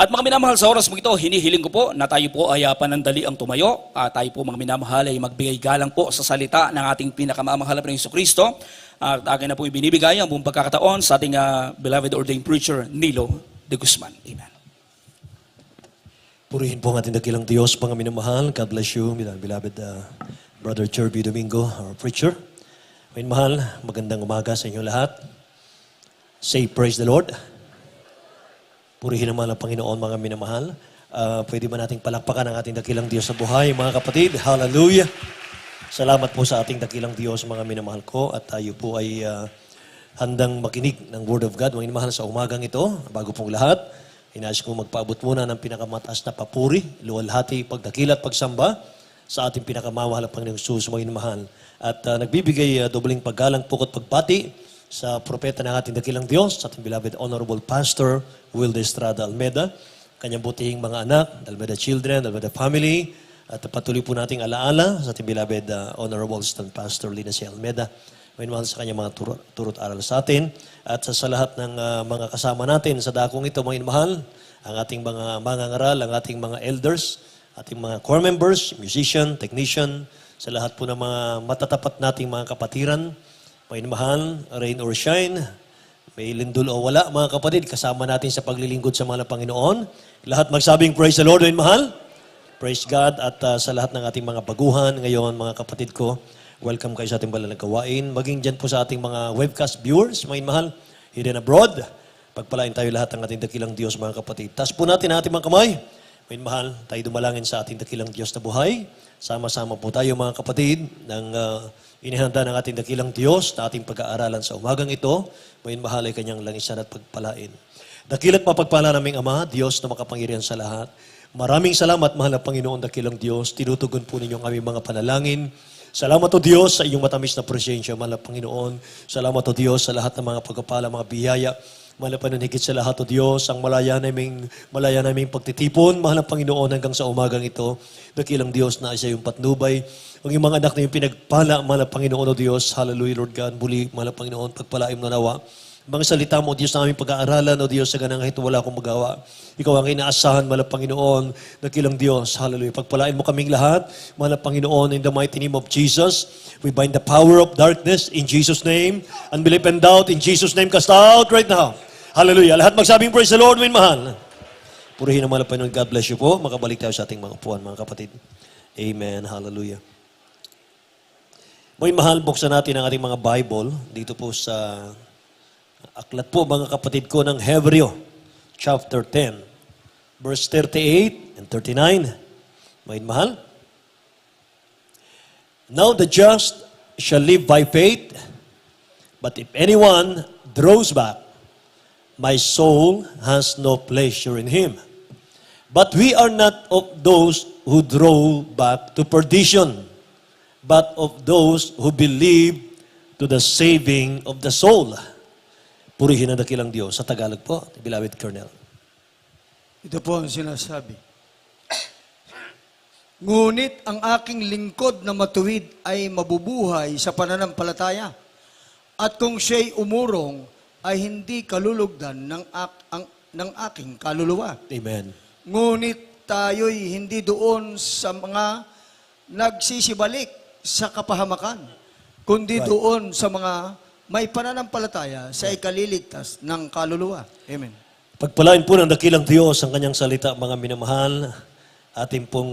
At mga minamahal, sa oras mo ito, hinihiling ko po na tayo po ay panandali ang tumayo. Tayo po mga minamahal ay magbigay galang po sa salita ng ating pinakamamahal na Jesucristo. At akin na po ibinibigay ang buong pagkakataon sa ating beloved ordained preacher, Nilo de Guzman. Amen. Purihin po ang ating dakilang Diyos, mga minamahal. God bless you, beloved Brother Cherby Domingo, our preacher. Mga minamahal, magandang umaga sa inyo lahat. Say praise the Lord. Purihin naman ang Panginoon, mga minamahal. Pwede ba nating palakpakan ang ating dakilang Diyos sa buhay, mga kapatid? Hallelujah! Salamat po sa ating dakilang Diyos, mga minamahal ko. At tayo po ay handang makinig ng Word of God, mga minamahal, sa umagang ito. Bago pong lahat, inayos ko magpaabot muna ng pinakamataas na papuri, luwalhati, pagdakila at pagsamba sa ating pinakamamahal na Panginoong Jesus, mga minamahal. At nagbibigay dobling paggalang, pukot pagpati sa propeta ng ating dakilang Diyos, sa ating beloved Honorable Pastor Wilde Estrada Almeda, kanyang butihing mga anak, Almeda children, Almeda family, at patuloy po nating alaala sa ating beloved Honorable Stand Pastor Lina C. Almeda. May mahal sa kanyang mga turot aral sa atin, at sa lahat ng mga kasama natin sa dakong ito, mga mahal, ang ating mga mangangaral, ang ating mga elders, ating mga core members, musician, technician, sa lahat po ng mga matatapat nating mga kapatiran, mga mahal, rain or shine, may lindol o wala, mga kapatid, kasama natin sa paglilingkod sa mga Panginoon. Lahat magsabing praise the Lord, mga mahal. Praise God. At sa lahat ng ating mga baguhan ngayon, mga kapatid ko, welcome kayo sa ating banal na gawain. Maging dyan po sa ating mga webcast viewers, mga mahal, hidden abroad. Pagpalain tayo lahat ng ating dakilang Diyos, mga kapatid. Tas po natin ang ating mga kamay. Mga mahal, tayo dumalangin sa ating dakilang Diyos na buhay. Sama-sama po tayo, mga kapatid, ng inihanda ng ating dakilang Diyos na ating pag-aaralan sa umagang ito. May mahal ay kanyang langisan at pagpalain. Dakilat mapagpala naming Ama, Diyos na makapangyarihan sa lahat. Maraming salamat, mahal na Panginoon, dakilang Diyos. Tinutugon po ninyo ang aming mga panalangin. Salamat o Diyos sa iyong matamis na presensya, mahal na Panginoon. Salamat o Diyos sa lahat ng mga pagpapala, mga biyaya. Mahal na Panginoon, higit sa lahat o Diyos, ang malaya naming pagtitipon, mahal na Panginoon, hanggang sa umagang ito. Dakilang Diyos na isa yung patnubay. Ang iyong mga anak na yung pinagpala, mahal na Panginoon o Diyos. Hallelujah, Lord God. Muli, mahal na Panginoon, pagpalaim na nawa. Mga salita mo, Diyos, na aming pag-aaralan, o Diyos, sa ganang kahit wala akong magawa. Ikaw ang inaasahan, mahal na Panginoon, dakilang Diyos. Hallelujah. Pagpalain mo kaming lahat, mahal na Panginoon, in the mighty name of Jesus. We bind the power of darkness in Jesus' name. Unbelief and doubt in Jesus' name. Cast out right now. Hallelujah. Lahat magsabing praise the Lord, min mahal. Purihin ang mahal na Panginoon. God bless you po. Makabalik tayo sa ating mga upuan, mga kapatid. Amen. Hallelujah. May mahal, buksan natin ang ating mga Bible dito po sa aklat po, mga kapatid ko, ng Hebreo, chapter 10, verse 38 and 39. May mahal. Now the just shall live by faith, but if anyone draws back, my soul has no pleasure in him. But we are not of those who draw back to perdition, but of those who believe to the saving of the soul. Purihin ang dakilang Diyos. Sa Tagalog po, beloved Colonel. Ito po ang sinasabi. Ngunit ang aking lingkod na matuwid ay mabubuhay sa pananampalataya. At kung siya'y umurong, ay hindi kalulugdan ng aking kaluluwa. Amen. Ngunit tayo'y hindi doon sa mga nagsisibalik sa kapahamakan, kundi doon sa mga may pananampalataya sa ikaliligtas ng kaluluwa. Amen. Pagpalain po ng dakilang Diyos ang kanyang salita, mga minamahal. Ating pong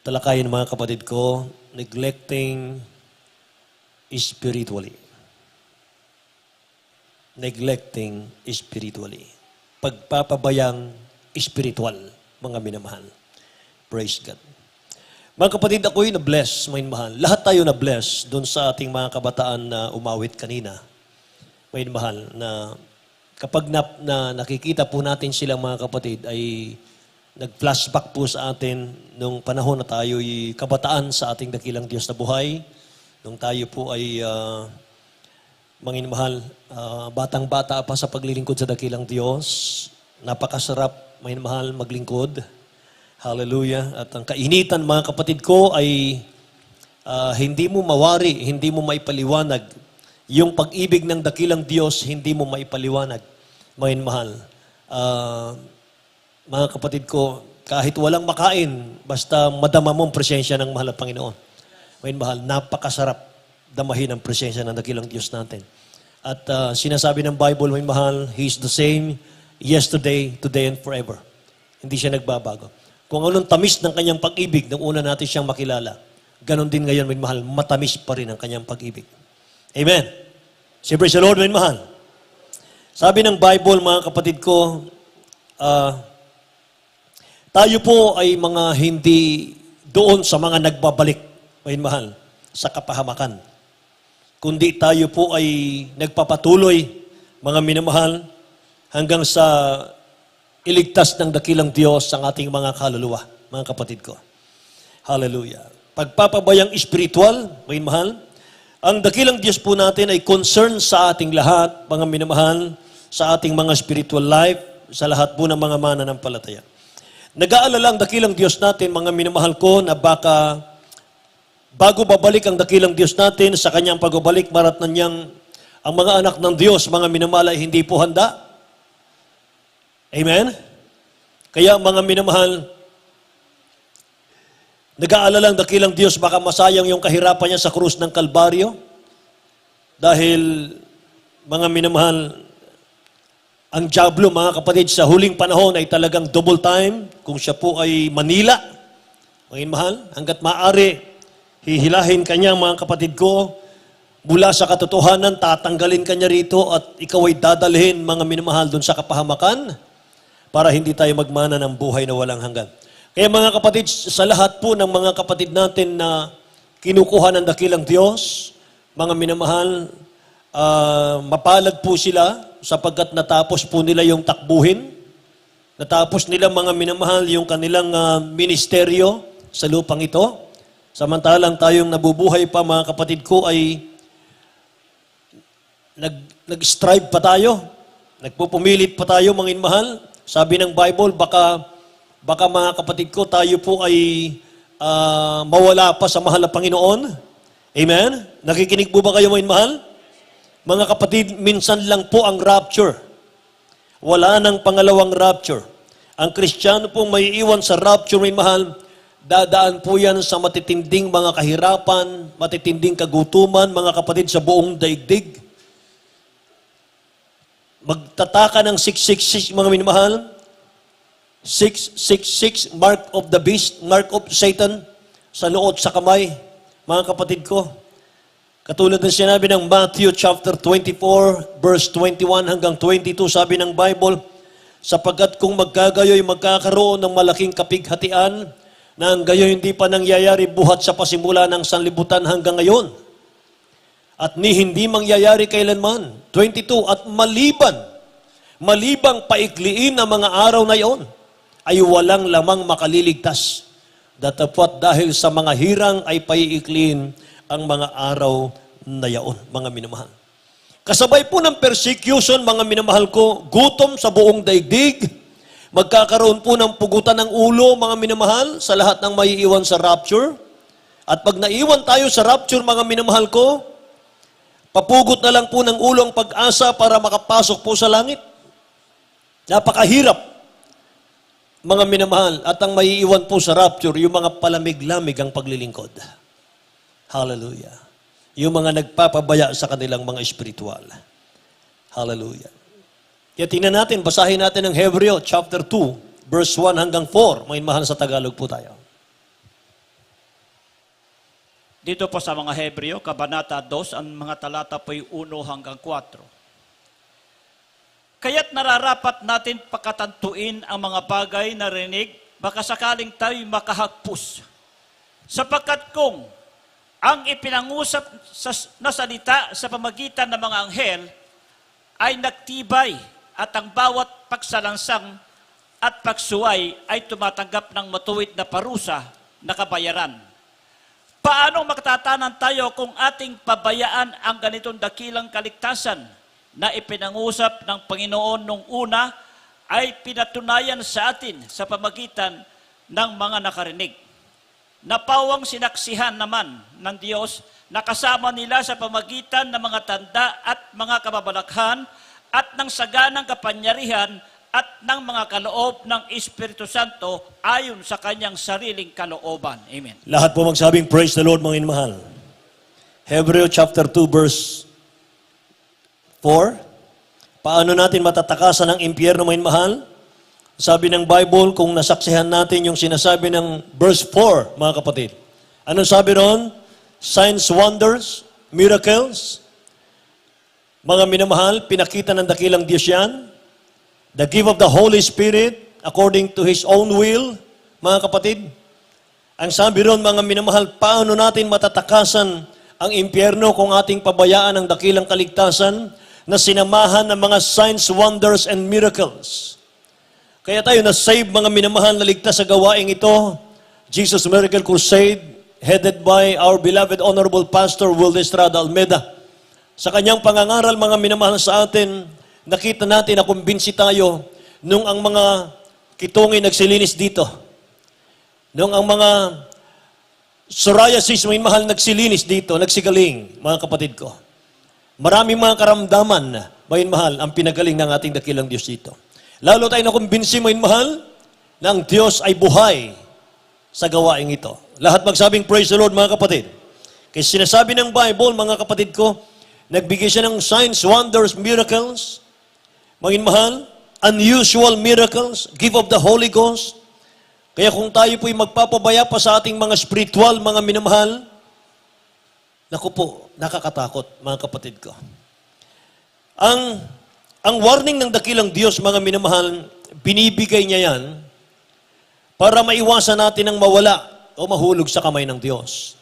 talakayin, mga kapatid ko, neglecting spiritually. Neglecting spiritually. Pagpapabayang spiritual, mga minamahal. Praise God. Mga kapatid, ako'y na-bless, mga minamahal. Lahat tayo na-bless doon sa ating mga kabataan na umawit kanina. Mga minamahal, na kapag nakikita po natin silang mga kapatid ay nag-flashback po sa atin nung panahon na tayo'y kabataan sa ating dakilang Diyos na buhay. Nung tayo po ay mga mahal, batang-bata pa sa paglilingkod sa dakilang Diyos. Napakasarap, mga mahal, maglingkod. Hallelujah. At ang kainitan, mga kapatid ko, ay hindi mo mawari, hindi mo maipaliwanag. Yung pag-ibig ng dakilang Diyos, hindi mo maipaliwanag. Mga mahal. mga kapatid ko, kahit walang makain, basta madama mo ang presensya ng mahal na Panginoon. Ngayon mahal, napakasarap damahin ang presensya ng dakilang Diyos natin. At sinasabi ng Bible, ngayon mahal, He is the same yesterday, today, and forever. Hindi siya nagbabago. Kung anong tamis ng kanyang pag-ibig nung una natin siyang makilala, ganon din ngayon, ngayon mahal, matamis pa rin ang kanyang pag-ibig. Amen. Siyempre sa Lord, ngayon mahal. Sabi ng Bible, mga kapatid ko, tayo po ay mga hindi doon sa mga nagbabalik, may mahal, sa kapahamakan. Kundi tayo po ay nagpapatuloy, mga minamahal, hanggang sa iligtas ng dakilang Diyos ang ating mga kaluluwa, mga kapatid ko. Hallelujah. Pagpapabayang espiritual, may mahal, ang dakilang Diyos po natin ay concerned sa ating lahat, mga minamahal, sa ating mga spiritual life, sa lahat po ng mga mananampalataya. Nag-aalala ang dakilang Diyos natin, mga minamahal ko, na baka bago babalik ang dakilang Diyos natin, sa kanyang pagbabalik, maratnan niyang ang mga anak ng Diyos, mga minamahal, ay hindi po handa. Amen? Kaya mga minamahal, nag-aalala ang dakilang Diyos, baka masayang yung kahirapan niya sa krus ng Kalbaryo. Dahil, mga minamahal, ang dyablo, mga kapatid, sa huling panahon ay talagang double time. Kung siya po ay Manila, mga mahal, hanggat maaari, hihilahin kanya, mga kapatid ko, mula sa katotohanan, tatanggalin kanya rito at ikaw ay dadalhin, mga minamahal, dun sa kapahamakan para hindi tayo magmana ng buhay na walang hanggan. Kaya mga kapatid, sa lahat po ng mga kapatid natin na kinukuha ng dakilang Diyos, mga minamahal, mapalad po sila sapagkat natapos po nila yung takbuhin, natapos nila mga minamahal yung kanilang ministeryo sa lupang ito. Samantalang tayong nabubuhay pa, mga kapatid ko, ay nag-strive pa tayo, nagpupumilit pa tayo, mga inmahal. Sabi ng Bible, baka mga kapatid ko, tayo po ay mawala pa sa mahal na Panginoon. Amen? Nakikinig po ba kayo, mga inmahal? Mga kapatid, minsan lang po ang rapture. Wala nang pangalawang rapture. Ang Kristiyano pong may iwan sa rapture, may mahal, dadaan po yan sa matitinding mga kahirapan, matitinding kagutuman, mga kapatid, sa buong daigdig. Magtataka ng 666, mga minamahal. 666, mark of the beast, mark of Satan, sa noot sa kamay, mga kapatid ko. Katulad ng sinabi ng Matthew chapter 24, verse 21 hanggang 22, sabi ng Bible, sapagkat kung magkagayoy magkakaroon ng malaking kapighatian, na ang gayoy hindi pa nangyayari buhat sa pasimula ng sanlibutan hanggang ngayon. At ni hindi mangyayari kailanman. 22, at malibang paikliin ang mga araw na iyon, ay walang lamang makaliligtas. Datapwat dahil sa mga hirang ay paiikliin ang mga araw na yaon, mga minamahal. Kasabay po ng persecution, mga minamahal ko, gutom sa buong daigdig, magkakaroon po ng pugutan ng ulo, mga minamahal, sa lahat ng maiiwan sa rapture. At pag naiwan tayo sa rapture, mga minamahal ko, papugot na lang po ng ulo ang pag-asa para makapasok po sa langit. Napakahirap, mga minamahal, at ang maiiwan po sa rapture, yung mga palamig-lamig ang paglilingkod. Hallelujah. Yung mga nagpapabaya sa kanilang mga espiritual. Hallelujah. Kaya tingnan natin, basahin natin ang Hebreo chapter 2, verse 1 hanggang 4. May mahal sa Tagalog po tayo. Dito po sa mga Hebreo, Kabanata 2, ang mga talata po ay 1 hanggang 4. Kaya't nararapat natin pakatantuin ang mga bagay na rinig, baka sakaling tayo makahagpus. Sapagkat kung ang ipinangusap na salita sa pamagitan ng mga anghel ay nagtibay at ang bawat pagsalansang at pagsuway ay tumatanggap ng matuwid na parusa na kabayaran. Paano magtatanan tayo kung ating pabayaan ang ganitong dakilang kaligtasan na ipinangusap ng Panginoon nung una ay pinatunayan sa atin sa pamagitan ng mga nakarinig? Napawang sinaksihan naman ng Diyos na kasama nila sa pamagitan ng mga tanda at mga kababalaghan at ng saganang kapangyarihan at ng mga kaloob ng Espiritu Santo ayon sa kanyang sariling kalooban. Amen. Lahat po magsabing, praise the Lord, mga inmahal. Hebreo chapter 2, verse 4. Paano natin matatakasan ang impyerno, mga inmahal? Sabi ng Bible, kung nasaksihan natin yung sinasabi ng verse 4, mga kapatid. Anong sabi ron? Signs, wonders, miracles. Mga minamahal, pinakita ng dakilang Diyos yan. The gift of the Holy Spirit, according to His own will, mga kapatid. Ang sabi ron, mga minamahal, paano natin matatakasan ang impyerno kung ating pabayaan ang dakilang kaligtasan na sinamahan ng mga signs, wonders, and miracles. Kaya tayo na-save, mga minamahal, na ligtas sa gawaing ito. Jesus Miracle Crusade, headed by our beloved Honorable Pastor Will Estrada Almeida. Sa kanyang pangangaral, mga minamahal sa atin, nakita natin na kumbinsi tayo nung ang mga kitongin nagsilinis dito. Nung ang mga psoriasis, mga mahal, nagsilinis dito, nagsigaling, mga kapatid ko. Maraming mga karamdaman, mga mahal, ang pinagaling ng ating dakilang Diyos dito. Lalo tayo nakumbinsi, mga mahal, na ang Diyos ay buhay sa gawaing ito. Lahat magsabing praise the Lord, mga kapatid. Kasi sinasabi ng Bible, mga kapatid ko, nagbigay siya ng signs, wonders, miracles, mga mahal, unusual miracles, gift of the Holy Ghost. Kaya kung tayo po'y magpapabaya pa sa ating mga spiritual, mga minamahal, naku po, nakakatakot, mga kapatid ko. Ang warning ng dakilang Diyos, mga minamahal, binibigay niya yan para maiwasan natin ang mawala o mahulog sa kamay ng Diyos.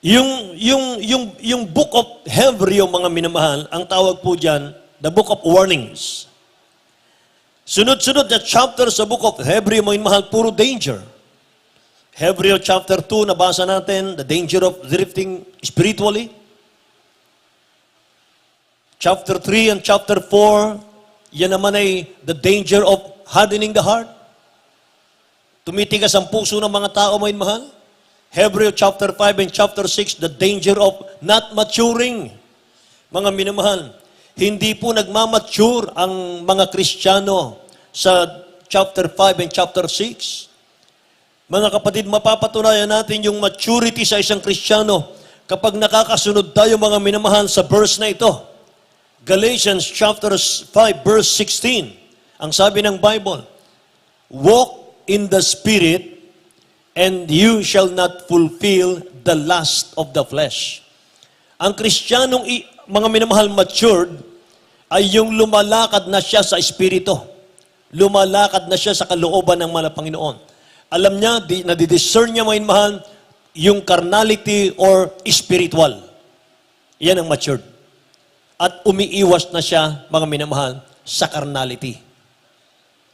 Yung book of Hebreo, mga minamahal, ang tawag po dyan, the book of warnings. Sunod-sunod na chapter sa book of Hebreo, mga minamahal, puro danger. Hebreo chapter 2, nabasa natin, the danger of drifting spiritually. Chapter 3 and chapter 4, yan naman ay the danger of hardening the heart. Tumitigas ang puso ng mga tao, mga mahal. Hebreo chapter 5 and chapter 6, the danger of not maturing. Mga minamahal, hindi po nagmamature ang mga Kristiyano sa chapter 5 and chapter 6. Mga kapatid, mapapatunayan natin yung maturity sa isang Kristiyano kapag nakakasunod tayo, mga minamahal, sa verse na ito. Galatians chapter 5, verse 16. Ang sabi ng Bible, walk in the Spirit, and you shall not fulfill the lust of the flesh. Ang Kristiyanong, mga minamahal, matured, ay yung lumalakad na siya sa Espiritu. Lumalakad na siya sa kalooban ng mga Panginoon. Alam niya, nadidiscern niya, mga minamahal, yung carnality or spiritual. Yan ang matured. At umiiwas na siya, mga minamahal, sa carnality.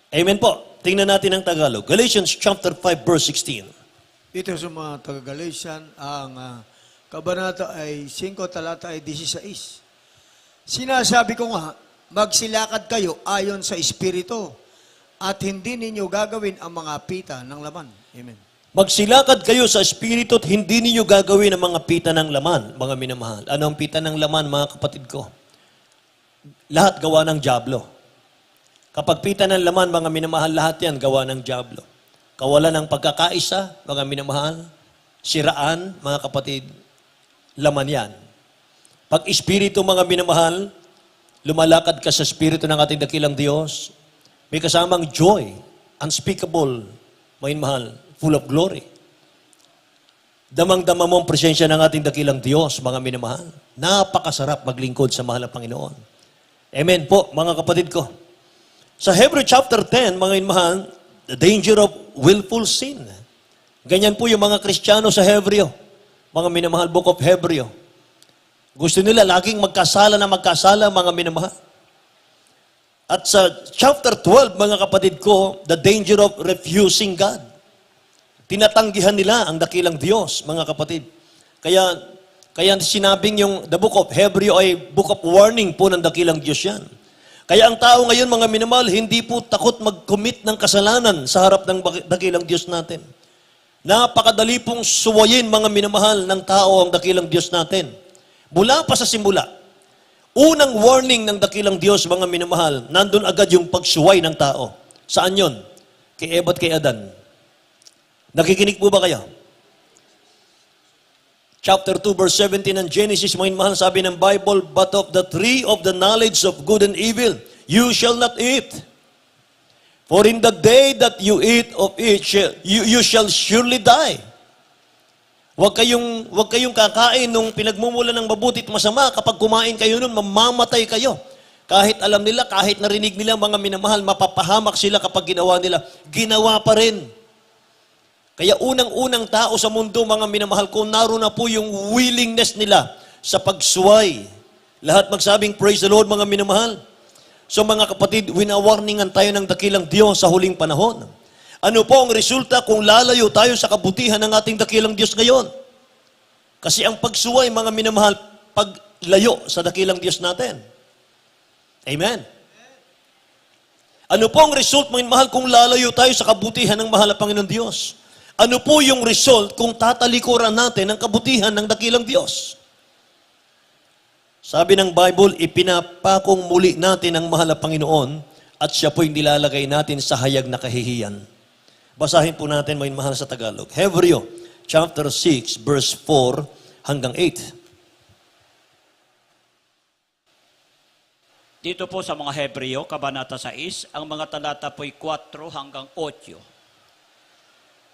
Amen po. Tingnan natin ang Tagalog. Galatians chapter 5, verse 16. Ito sa mga taga-Galatian, ang kabanata ay 5, talata ay 16. Sinasabi ko nga, magsilakad kayo ayon sa Espiritu at hindi ninyo gagawin ang mga pita ng laman. Amen. Magsilakad kayo sa Espiritu at hindi ninyo gagawin ang mga pita ng laman, mga minamahal. Ano ang pita ng laman, mga kapatid ko? Lahat gawa ng dyablo. Kapag pita ng laman, mga minamahal, lahat yan gawa ng dyablo. Kawalan ng pagkakaisa, mga minamahal, siraan, mga kapatid, laman yan. Pag Espiritu, mga minamahal, lumalakad ka sa Espiritu ng ating dakilang Diyos, may kasamang joy, unspeakable, mga minamahal, full of glory. Damang-dama mo ang presensya ng ating dakilang Diyos, mga minamahal. Napakasarap maglingkod sa mahal na Panginoon. Amen po, mga kapatid ko. Sa Hebrew chapter 10, mga minamahal, the danger of willful sin. Ganyan po yung mga Kristiyano sa Hebreo. Mga minamahal, book of Hebreo. Gusto nila laging magkasala, mga minamahal. At sa chapter 12, mga kapatid ko, the danger of refusing God. Tinatanggihan nila ang dakilang Diyos, mga kapatid. Kaya sinabing yung the book of Hebreo ay book of warning po ng dakilang Diyos yan. Kaya ang tao ngayon, mga minamahal, hindi po takot mag-commit ng kasalanan sa harap ng dakilang Diyos natin. Napakadali pong suwayin, mga minamahal, ng tao ang dakilang Diyos natin. Mula pa sa simula, Unang warning ng dakilang Diyos, mga minamahal, nandun agad yung pagsuway ng tao. Saan yon? Kay Eva at kay Adan. Nakikinig po ba kayo? Chapter 2, verse 17 ng Genesis, mga minamahal, sabi ng Bible, but of the tree of the knowledge of good and evil, you shall not eat. For in the day that you eat of it, you shall surely die. Huwag kayong kakain nung pinagmumula ng mabuti at masama. Kapag kumain kayo nun, mamamatay kayo. Kahit alam nila, kahit narinig nila, mga minamahal, mapapahamak sila kapag ginawa nila. Ginawa pa rin. Kaya unang-unang tao sa mundo, mga minamahal ko, naroon na po yung willingness nila sa pagsuway. Lahat magsabing, praise the Lord, mga minamahal. So mga kapatid, winawarningan tayo ng dakilang Diyos sa huling panahon. Ano po ang resulta kung lalayo tayo sa kabutihan ng ating dakilang Diyos ngayon? Kasi ang pagsuway, mga minamahal, paglayo sa dakilang Diyos natin. Amen. Ano po ang result, mga minamahal, kung lalayo tayo sa kabutihan ng mahal na Panginoon Diyos? Ano po yung result kung tatalikuran natin ang kabutihan ng dakilang Diyos? Sabi ng Bible, ipinapakong muli natin ang mahal na Panginoon at siya po'y nilalagay natin sa hayag na kahihiyan. Basahin po natin, mga mahal sa Tagalog. Hebreo, chapter 6, verse 4 hanggang 8. Dito po sa mga Hebreo, Kabanata 6, ang mga talata po'y 4 hanggang 8.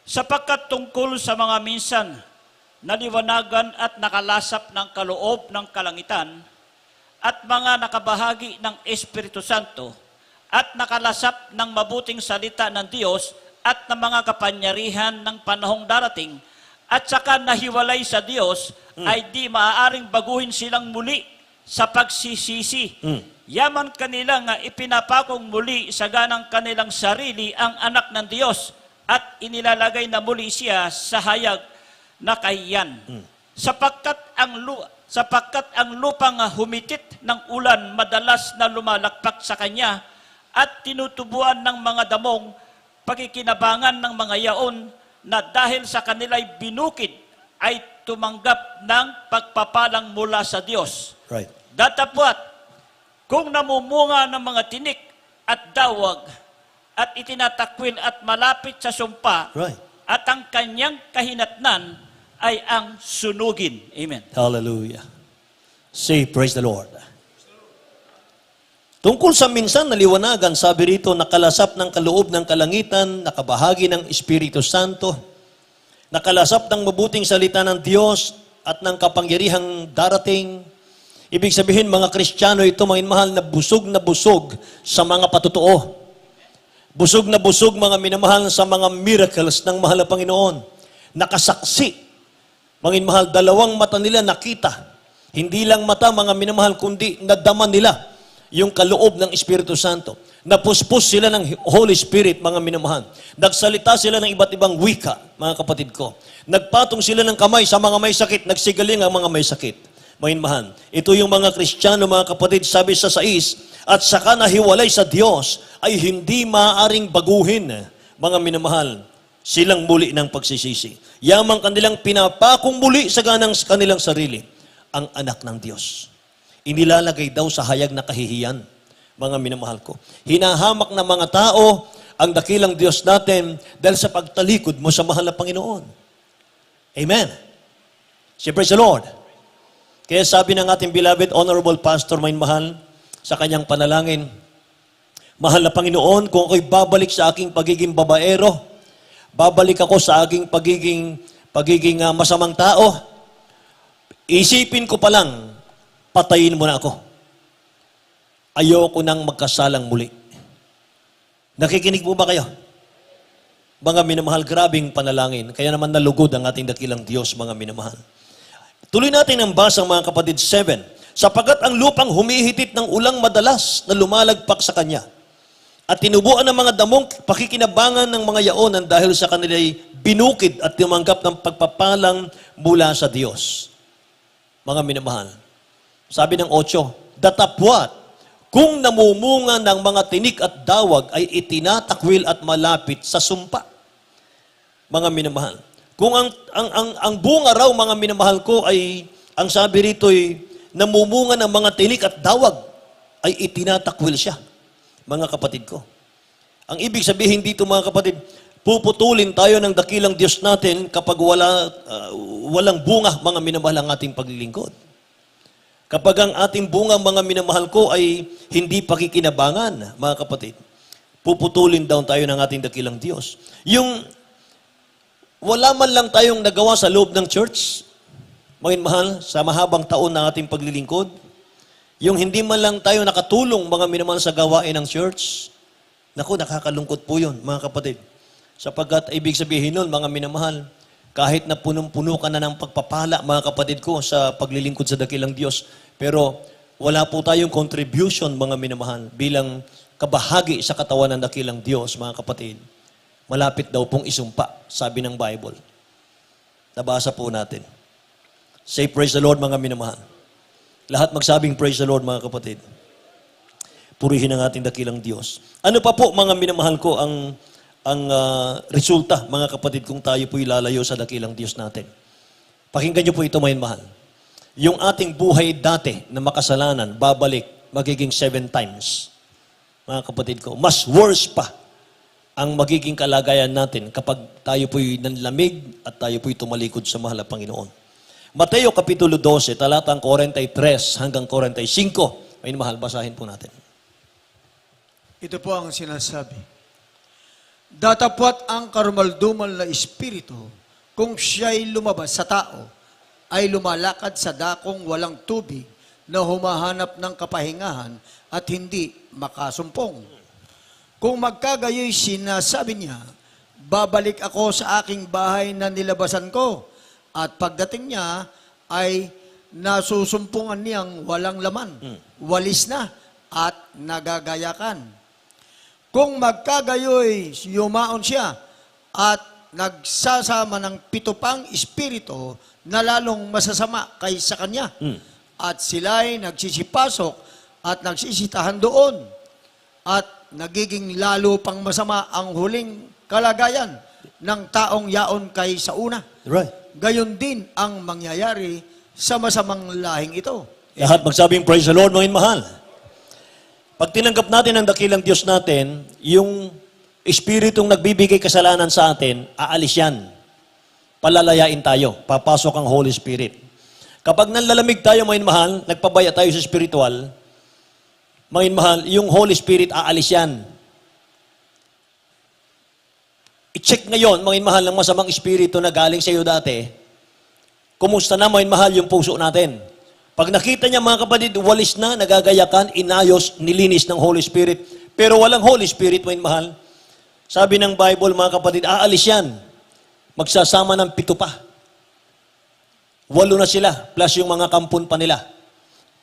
Sapagkat tungkol sa mga minsan naliwanagan at nakalasap ng kaloob ng kalangitan at mga nakabahagi ng Espiritu Santo at nakalasap ng mabuting salita ng Diyos at ng mga kapangyarihan ng panahong darating at saka nahiwalay sa Diyos ay di maaaring baguhin silang muli sa pagsisisi. Yaman kanila nga ipinapakong muli sa ganang kanilang sarili ang anak ng Diyos at inilalagay na muli siya sa hayag na kahiyan. Sapagkat ang lupang humitit ng ulan madalas na lumalakpak sa kanya at tinutubuan ng mga damong pagkikinabangan ng mga yaon na dahil sa kanila'y binukid ay tumanggap ng pagpapalang mula sa Diyos. Right. Datapwat, kung namumunga ng mga tinik at dawag at itinatakwil at malapit sa sumpa, Right. at ang kanyang kahinatnan ay ang sunugin. Amen. Hallelujah. Say, praise the Lord. Tungkol sa minsan naliwanagan, sabi rito, nakalasap ng kaloob ng kalangitan, nakabahagi ng Espiritu Santo, nakalasap ng mabuting salita ng Diyos at ng kapangyarihang darating. Ibig sabihin, mga Kristiyano ito, mga minamahal, na busog sa mga patutuo. Busog na busog, mga minamahal, sa mga miracles ng mahal na Panginoon. Nakasaksi. Mga minamahal, dalawang mata nila nakita. Hindi lang mata, mga minamahal, kundi nadama nila yung kaloob ng Espiritu Santo. Napuspos sila ng Holy Spirit, mga minamahal. Nagsalita sila ng iba't ibang wika, mga kapatid ko. Nagpatong sila ng kamay sa mga may sakit, nagsigaling ang mga may sakit. Mga minamahal, ito yung mga Kristiyano, mga kapatid, sabi sa 6, at saka nahiwalay sa Diyos ay hindi maaaring baguhin, mga minamahal, silang muli ng pagsisisi. Yamang kanilang pinapakong muli sa ganang kanilang sarili, ang anak ng Diyos. Inilalagay daw sa hayag na kahihiyan, mga minamahal ko. Hinahamak ng mga tao ang dakilang Diyos natin dahil sa pagtalikod mo sa mahal na Panginoon. Amen. Say, praise the Lord. Kaya sabi ng ating beloved Honorable Pastor, may mahal, sa kanyang panalangin, mahal na Panginoon, kung ako'y babalik sa aking pagiging babaero, babalik ako sa aking pagiging masamang tao, isipin ko pa lang, patayin mo na ako. Ayoko nang magkasalang muli. Nakikinig po ba kayo? Mga minamahal, grabing panalangin. Kaya naman nalugod ang ating dakilang Diyos, mga minamahal. Tuloy natin ang basang, mga kapatid, 7. Sapagat ang lupang humihitit ng ulang madalas na lumalagpak sa kanya. At tinubuan ng mga damong pakikinabangan ng mga yaonan dahil sa kanila'y binukid at tumanggap ng pagpapalang mula sa Diyos. Mga minamahal. Sabi ng 8, datapwat, kung namumunga ng mga tinik at dawag ay itinatakwil at malapit sa sumpa. Mga minamahal. Kung ang bunga raw, mga minamahal ko, ay, ang sabi rito ay namumunga ng mga tinik at dawag, ay itinatakwil siya, mga kapatid ko. Ang ibig sabihin dito, mga kapatid, puputulin tayo ng dakilang Diyos natin kapag walang bunga, mga minamahal, ang ating paglilingkod. Kapag ang ating bunga, mga minamahal ko, ay hindi pakikinabangan, mga kapatid, puputulin daw tayo ng ating dakilang Diyos. Yung wala man lang tayong nagawa sa loob ng church, mga minamahal, sa mahabang taon ng ating paglilingkod, yung hindi man lang tayo nakatulong, mga minamahal, sa gawain ng church, naku, nakakalungkot po yun, mga kapatid. Sapagkat ibig sabihin nun, mga minamahal, kahit na punong-puno ka na ng pagpapala, mga kapatid ko, sa paglilingkod sa dakilang Diyos, pero wala po tayong contribution, mga minamahal, bilang kabahagi sa katawan ng dakilang Diyos, mga kapatid. Malapit daw pong isumpa, sabi ng Bible. Nabasa po natin. Say praise the Lord, mga minamahal. Lahat magsabing praise the Lord, mga kapatid. Purihin ang ating dakilang Diyos. Ano pa po, mga minamahal ko, ang resulta, mga kapatid, kung tayo po'y lalayo sa dakilang Diyos natin? Pakinggan niyo po ito, mga minamahal. Yung ating buhay dati na makasalanan, babalik, magiging 7 times. Mga kapatid ko, mas worse pa ang magiging kalagayan natin kapag tayo po'y nanlamig at tayo po'y tumalikod sa mahal na Panginoon. Mateo Kapitulo 12, talatang 43 hanggang 45. May mahal, basahin po natin. Ito po ang sinasabi. Datapwat ang karumaldumal na espiritu kung siya'y lumabas sa tao, ay lumalakad sa dakong walang tubig na humahanap ng kapahingahan at hindi makasumpong. Kung magkagayoy sinasabi niya, babalik ako sa aking bahay na nilabasan ko, at pagdating niya ay nasusumpungan niyang walang laman, walis na at nagagayakan. Kung magkagayoy yumaon siya at nagsasama ng 7 pang espiritu na lalong masasama kaysa kanya, at sila'y nagsisipasok at nagsisitahan doon, at nagiging lalo pang masama ang huling kalagayan ng taong yaon kaysa una. Right. Gayon din ang mangyayari sa masamang lahing ito. Lahat magsabing praise the Lord, mga mahal. Pag tinanggap natin ang dakilang Diyos natin, yung espiritong nagbibigay kasalanan sa atin, aalis yan. Palalayain tayo. Papasok ang Holy Spirit. Kapag nanlalamig tayo, mga mahal, nagpabaya tayo sa spiritual, mga mahal, yung Holy Spirit aalis yan. I-check ngayon, mga mahal, ng masamang espiritu na galing sa iyo dati, kumusta na, mga mahal, yung puso natin. Pag nakita niya, mga kapatid, walis na, nagagayakan, inayos, nilinis ng Holy Spirit. Pero walang Holy Spirit, mga mahal. Sabi ng Bible, mga kapatid, aalis yan. Magsasama ng 7 pa. 8 na sila, plus yung mga kampon pa nila.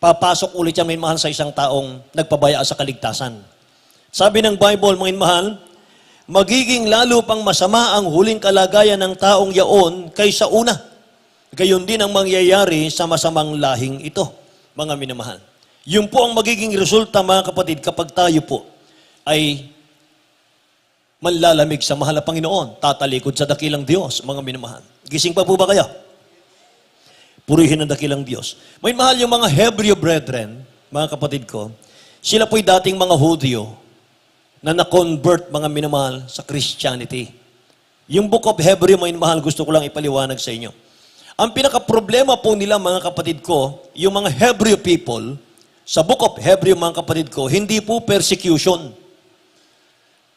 Papasok ulit yan, mga mahal, sa isang taong nagpabaya sa kaligtasan. Sabi ng Bible, mga mahal, magiging lalo pang masama ang huling kalagayan ng taong yaon kaysa una. Gayon din ang mangyayari sa masamang lahing ito, mga minamahal. Yun po ang magiging resulta, mga kapatid, kapag tayo po ay manlalamig sa mahal na Panginoon, tatalikod sa dakilang Diyos, mga minamahal. Gising pa po ba kayo? Purihin ang dakilang Diyos. May mahal yung mga Hebrew brethren, mga kapatid ko, sila po'y dating mga Hudyo na na-convert, mga minamahal, sa Christianity. Yung Book of Hebrew, mga minamahal, gusto ko lang ipaliwanag sa inyo. Ang pinaka-problema po nila, mga kapatid ko, yung mga Hebrew people, sa Book of Hebrew, mga kapatid ko, hindi po persecution.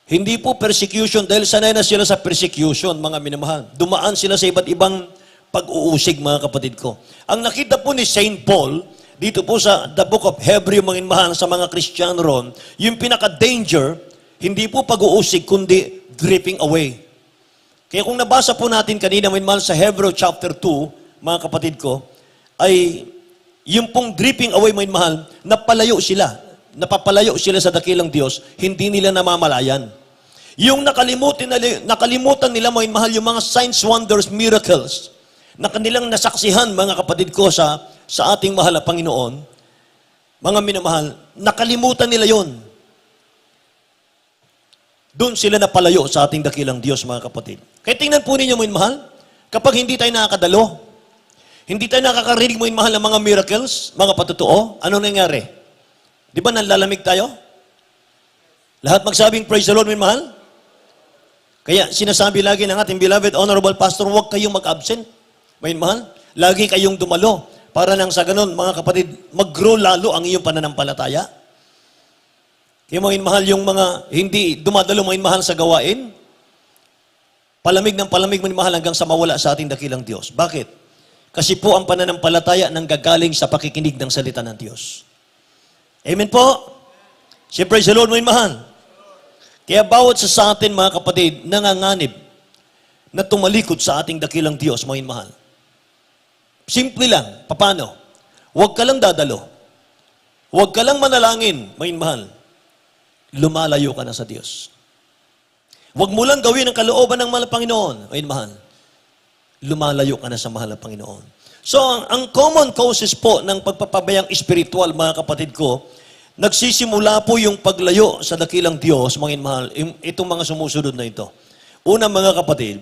Hindi po persecution dahil sanay na sila sa persecution, mga minamahal. Dumaan sila sa iba't ibang pag-uusig, mga kapatid ko. Ang nakita po ni St. Paul, dito po sa the Book of Hebrew, mga minamahal, sa mga Kristiyano ron, yung pinaka-danger, hindi po pag-uusig, kundi dripping away. Kaya kung nabasa po natin kanina, mga minamahal, sa Hebrew chapter 2, mga kapatid ko, ay yung pong dripping away, mga minamahal, napapalayo sila sa dakilang Diyos, hindi nila namamalayan. Yung nakalimutan nila, mga minamahal, yung mga signs, wonders, miracles, na kanilang nasaksihan, mga kapatid ko, sa ating mahal na Panginoon, mga minamahal, nakalimutan nila yon. Doon sila napalayo sa ating dakilang Diyos, mga kapatid. Kaya tingnan po ninyo, mga minamahal, kapag hindi tayo nakakadalo, Hindi tayo nakakarinig mo mahal ng mga miracles, mga patotoo. Ano nangyari? Di ba nanlalamig tayo? Lahat magsabing praise the Lord, may mahal. Kaya sinasabi lagi ng ating beloved honorable pastor, huwag kayong mag-absent. May mahal. Lagi kayong dumalo. Para nang sa ganun, mga kapatid, mag-grow lalo ang iyong pananampalataya. Kaya mga mahal, yung mga hindi dumadalo mga mahal sa gawain, palamig ng palamig mga mahal hanggang sa mawala sa ating dakilang Diyos. Bakit? Kasi po ang pananampalataya nanggagaling sa pakikinig ng salita ng Diyos. Amen po? Siyempre, sa Lord, mga mahal. Kaya bawat sa atin, mga kapatid, nanganganib na tumalikod sa ating dakilang Diyos, mga mahal. Simple lang. Paano? Huwag ka lang dadalo. Huwag ka lang manalangin, mga mahal. Lumalayo ka na sa Diyos. Huwag mo lang gawin ang kalooban ng mahal na Panginoon, mga mahal. Lumalayo ka na sa mahal na Panginoon. So, ang common causes po ng pagpapabayang spiritual, mga kapatid ko, nagsisimula po yung paglayo sa dakilang Diyos, mga mahal, itong mga sumusunod na ito. Una, mga kapatid,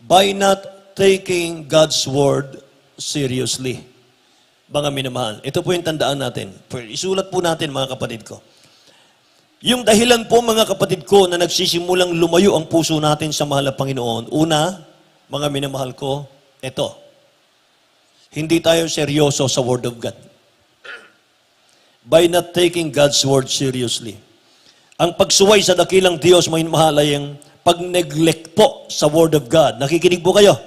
by not taking God's word seriously. Mga minamahal. Ito po yung tandaan natin. Isulat po natin, mga kapatid ko. Yung dahilan po, mga kapatid ko, na nagsisimulang lumayo ang puso natin sa mahal na Panginoon. Una, mga minamahal ko, ito. Hindi tayo seryoso sa Word of God. By not taking God's Word seriously. Ang pagsuway sa dakilang Diyos, mga minamahal, ay yung pag-neglect po sa Word of God. Nakikinig po kayo?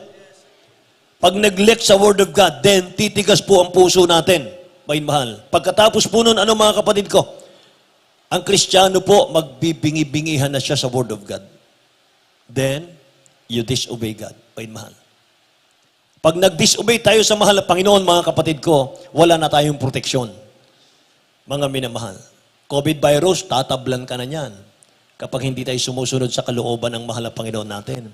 Pag-neglect sa Word of God, then titigas po ang puso natin, mga minamahal. Pagkatapos po nun, ano mga kapatid ko? Ang Kristiyano po, magbibingi-bingihan na siya sa Word of God. Then, you disobey God. Mga mahal. Pag nag-disobey tayo sa mahal na Panginoon, mga kapatid ko, wala na tayong proteksyon. Mga minamahal. COVID virus, tatablan ka na niyan. Kapag hindi tayo sumusunod sa kalooban ng mahal na Panginoon natin.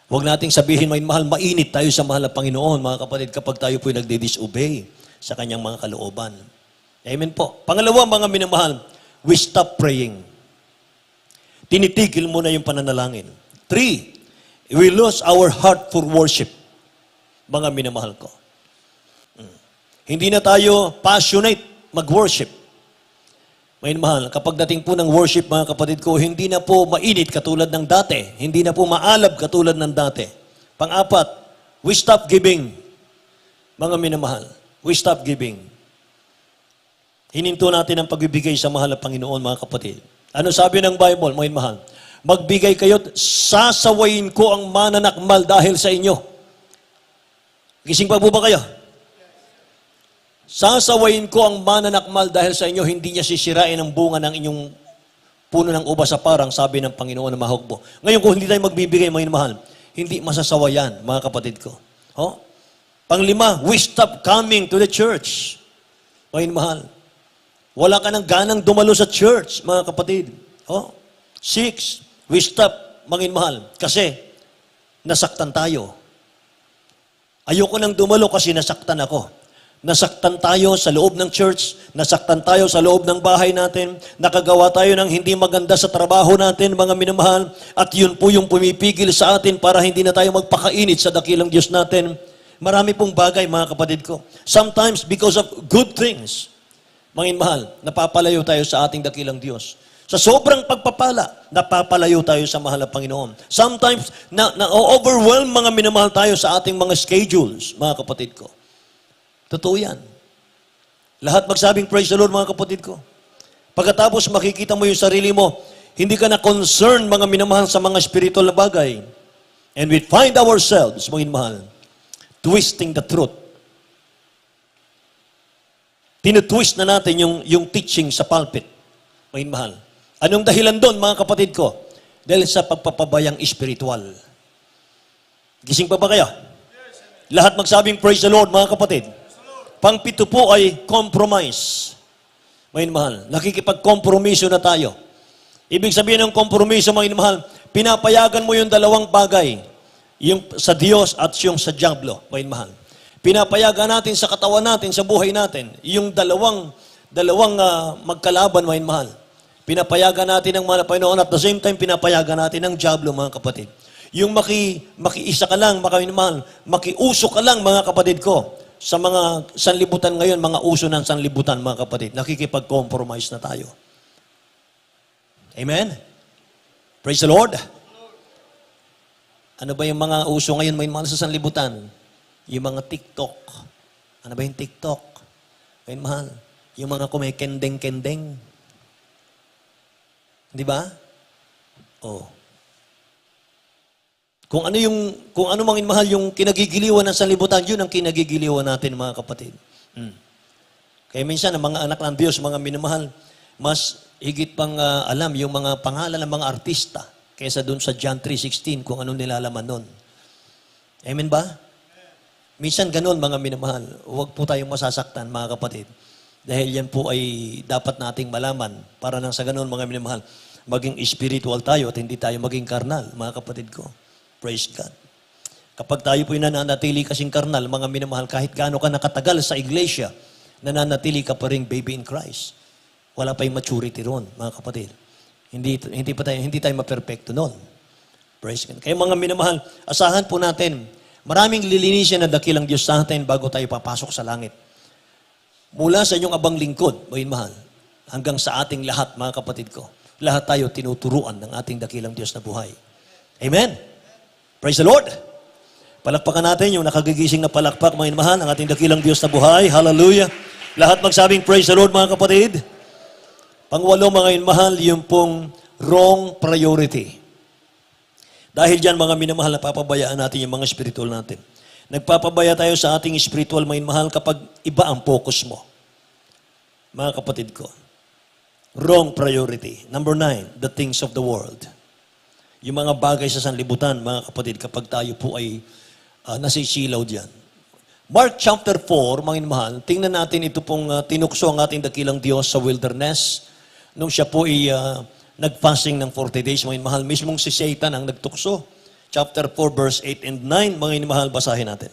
Huwag nating sabihin, mga mahal, mainit tayo sa mahal na Panginoon, mga kapatid, kapag tayo po'y nagdi-disobey sa kanyang mga kalooban. Amen po. Pangalawa, mga minamahal, we stop praying. Tinitigil mo na yung pananalangin. 3, we lose our heart for worship. Mga minamahal ko. Hindi na tayo passionate mag-worship. Mga minamahal, kapag dating po ng worship, mga kapatid ko, hindi na po mainit katulad ng dati. Hindi na po maalab katulad ng dati. Pang-apat, we stop giving. Mga minamahal, we stop giving. Hininto natin ang pagbibigay sa mahal na Panginoon, mga kapatid. Ano sabi ng Bible, mga mahal? Magbigay kayo, sasawayin ko ang mananakmal dahil sa inyo. Gising pa po ba kayo? Sasawayin ko ang mananakmal dahil sa inyo, hindi niya sisirain ang bunga ng inyong puno ng ubas sa parang, sabi ng Panginoon na mahugbo. Ngayon, kung hindi tayo magbibigay, mga mahal, hindi masasawayan, mga kapatid ko. Oh? Panglima, we stop coming to the church. Mga mahal. Wala ka ng ganang dumalo sa church, mga kapatid. Oh? 6, we stop, mga mahal, kasi nasaktan tayo. Ayoko nang dumalo kasi nasaktan ako. Nasaktan tayo sa loob ng church, nasaktan tayo sa loob ng bahay natin, nakagawa tayo ng hindi maganda sa trabaho natin, mga minamahal, at yun po yung pumipigil sa atin para hindi na tayo magpakainit sa dakilang Diyos natin. Marami pong bagay, mga kapatid ko. Sometimes, because of good things, mga mahal, napapalayo tayo sa ating dakilang Diyos. Sa sobrang pagpapala, napapalayo tayo sa mahal na Panginoon. Sometimes, na-overwhelm mga minamahal tayo sa ating mga schedules, mga kapatid ko. Totoo yan. Lahat magsabing praise the Lord, mga kapatid ko. Pagkatapos makikita mo yung sarili mo, hindi ka na concerned, mga minamahal, sa mga spiritual na bagay. And we find ourselves, mga minamahal, twisting the truth. Tinutwist na natin yung teaching sa pulpit, mga minamahal. Anong dahilan doon, mga kapatid ko? Dahil sa pagpapabayang espiritual. Gising pa ba kayo? Lahat magsabing praise the Lord, mga kapatid. Pang-pito po ay compromise. Mga mahal, nakikipag-kompromiso na tayo. Ibig sabihin ng kompromiso, mga mahal, pinapayagan mo yung dalawang bagay. Yung sa Diyos at yung sa diablo, mga mahal. Pinapayagan natin sa katawan natin, sa buhay natin, yung dalawang magkalaban, mga mahal. Pinapayagan natin ang mahal na Panginoon at the same time, pinapayagan natin ang diablo, mga kapatid. Yung makiisa ka lang, makiuso ka lang, mga kapatid ko. sa mga sanlibutan ngayon, mga uso ng sanlibutan, mga kapatid, nakikipag-compromise na tayo. Amen? Praise the Lord. Ano ba yung mga uso ngayon, may mga sa sanlibutan? Yung mga TikTok. Ano ba yung TikTok? May mahal. Yung mga kumikendeng-kendeng. Di ba? Oh. Kung ano mangin mahal yung kinagigiliwan ng sanlibutan, yun ang kinagigiliwan natin, mga kapatid. Kaya minsan, ang mga anak ng Diyos, mga minamahal, mas higit pang alam yung mga pangalan ng mga artista kaysa dun sa John 3:16 kung anong nilalaman nun. Amen ba? Minsan ganun, mga minamahal. Huwag po tayong masasaktan, mga kapatid. Dahil yan po ay dapat nating malaman para nang sa ganun, mga minamahal, maging spiritual tayo at hindi tayo maging karnal, mga kapatid ko. Praise God. Kapag tayo po'y nananatili kasing karnal, mga minamahal, kahit gaano ka nakatagal sa iglesia, nananatili ka pa rin baby in Christ. Wala pa yung maturity ron, mga kapatid. Hindi tayo maperfecto nun. Praise God. Kaya mga minamahal, asahan po natin, maraming lilinisin na dakilang Diyos sa atin bago tayo papasok sa langit. Mula sa inyong abang lingkod, mga mahal, hanggang sa ating lahat, mga kapatid ko, lahat tayo tinuturuan ng ating dakilang Diyos na buhay. Amen? Praise the Lord! Palakpakan natin yung nakagigising na palakpak, mga mahal, ang ating dakilang Diyos na buhay. Hallelujah! Lahat magsabing praise the Lord, mga kapatid. Pangwalo, mga mahal, yung pong wrong priority. Dahil dyan, mga minamahal, napapabayaan natin yung mga spiritual natin. Nagpapabaya tayo sa ating spiritual, mga mahal, kapag iba ang focus mo. Mga kapatid ko. Wrong priority. Number 9, the things of the world. Yung mga bagay sa sanlibutan, mga kapatid, kapag tayo po ay nasisilaw diyan. Mark chapter 4, mga mahal, tingnan natin ito pong tinukso ang ating dakilang Diyos sa wilderness. Nung siya po ay nag-fasting ng 40 days, mga mahal, mismong si Satan ang nagtukso. Chapter 4, verse 8 and 9, mga mahal, basahin natin.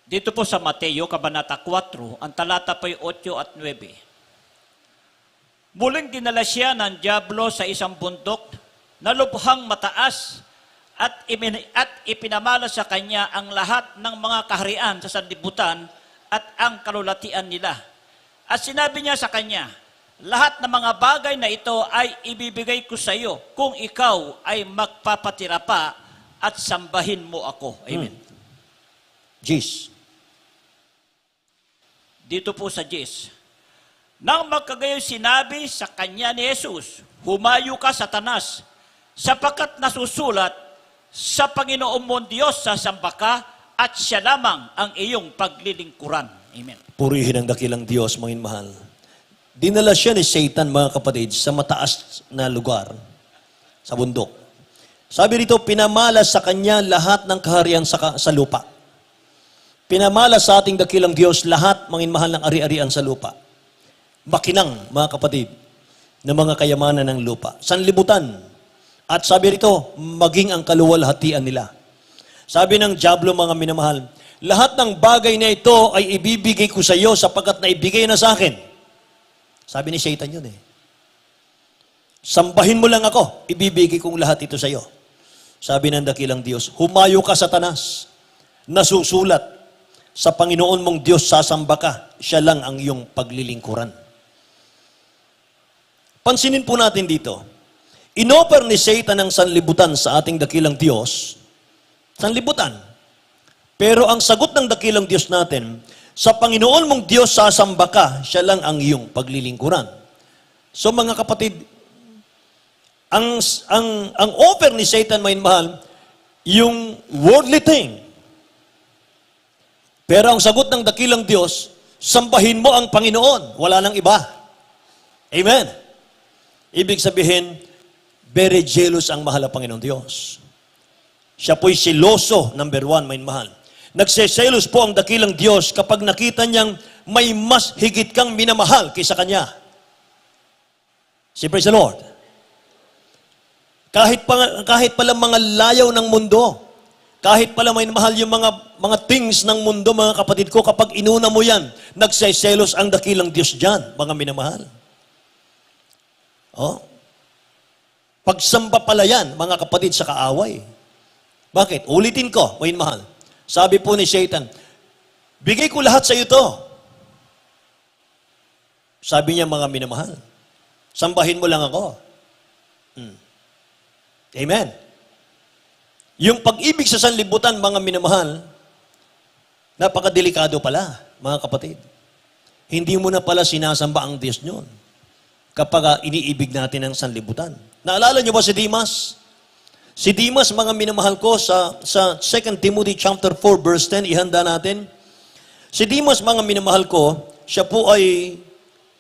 Dito po sa Mateo, Kabanata 4, ang talata po ay 8 at 9. Muling dinala siya ng dyablo sa isang bundok na lubhang mataas at ipinamala sa kanya ang lahat ng mga kaharian sa sanlibutan at ang kalulatian nila. At sinabi niya sa kanya, lahat ng mga bagay na ito ay ibibigay ko sa iyo kung ikaw ay magpapatira pa at sambahin mo ako. Amen. Jeez. Dito po sa Jis. Nang magkagayon sinabi sa kanya ni Jesus, humayo ka, Satanas, sapagkat nasusulat, sa Panginoon mong Diyos sasamba ka at siya lamang ang iyong paglilingkuran. Amen. Purihin ang dakilang Diyos, mga mahal. Dinala siya ni Satan, mga kapatid, sa mataas na lugar, sa bundok. Sabi rito, pinamala sa kanya lahat ng kaharian sa lupa. Pinamala sa ating dakilang Diyos lahat, mga mahal, ng ari-arian sa lupa. Makinang, mga kapatid, ng mga kayamanan ng lupa. Sanlibutan. At sabi rito, maging ang kaluwalhatian nila. Sabi ng dyablo, mga minamahal, lahat ng bagay na ito ay ibibigay ko sa iyo sapagkat naibigay na sa akin. Sabi ni Satan yun eh. Sambahin mo lang ako, ibibigay kong lahat ito sa iyo. Sabi ng dakilang Diyos, humayo ka, Satanas, nasusulat, sa Panginoon mong Diyos sasamba ka, siya lang ang iyong paglilingkuran. Pansinin po natin dito, inoffer ni Satan ang sanlibutan sa ating dakilang Diyos, sanlibutan. Pero ang sagot ng dakilang Diyos natin, sa Panginoon mong Diyos sasamba ka, siya lang ang iyong paglilingkuran. So mga kapatid, ang offer ni Satan, may mahal, yung worldly thing. Pero ang sagot ng dakilang Diyos, sambahin mo ang Panginoon, wala nang iba. Amen. Ibig sabihin, very jealous ang mahal na Panginoon Diyos. Siya po'y siloso, number 1, may mahal. Nagseselos po ang dakilang Diyos kapag nakita niyang may mas higit kang minamahal kaysa Kanya. Si praise the Lord. Kahit pala mga layaw ng mundo, kahit pala may mahal yung mga things ng mundo, mga kapatid ko, kapag inuna mo yan, nagseselos ang dakilang Diyos dyan, mga minamahal. Oh. Pagsamba pala yan, mga kapatid, sa kaaway. Bakit? Ulitin ko, mga mahal. Sabi po ni Satan, bigay ko lahat sa iyo to. Sabi niya, mga minamahal, sambahin mo lang ako. Amen. Yung pag-ibig sa sanlibutan, mga minamahal, napakadelikado pala, mga kapatid. Hindi mo na pala sinasamba ang Diyos nyon kapag iniibig natin ang sanlibutan. Naalala niyo ba si Demas? Si Demas, mga minamahal ko, sa 2 Timothy chapter 4, verse 10, ihanda natin. Si Demas, mga minamahal ko, siya po ay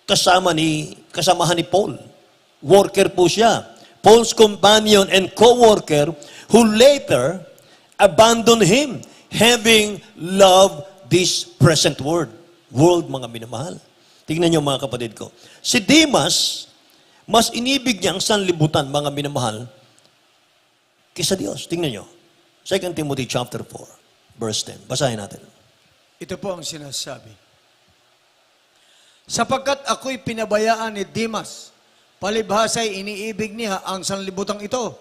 kasamahan ni Paul. Worker po siya. Paul's companion and co-worker who later abandoned him, having loved this present world, mga minamahal. Tingnan niyo, mga kapatid ko. Si Demas, mas inibig niya ang sanlibutan, mga minamahal, kaysa Diyos. Tingnan niyo. 2 Timothy chapter 4, verse 10. Basahin natin. Ito po ang sinasabi. Sapagkat ako'y pinabayaan ni Demas, palibhasa'y iniibig niya ang sanlibutang ito,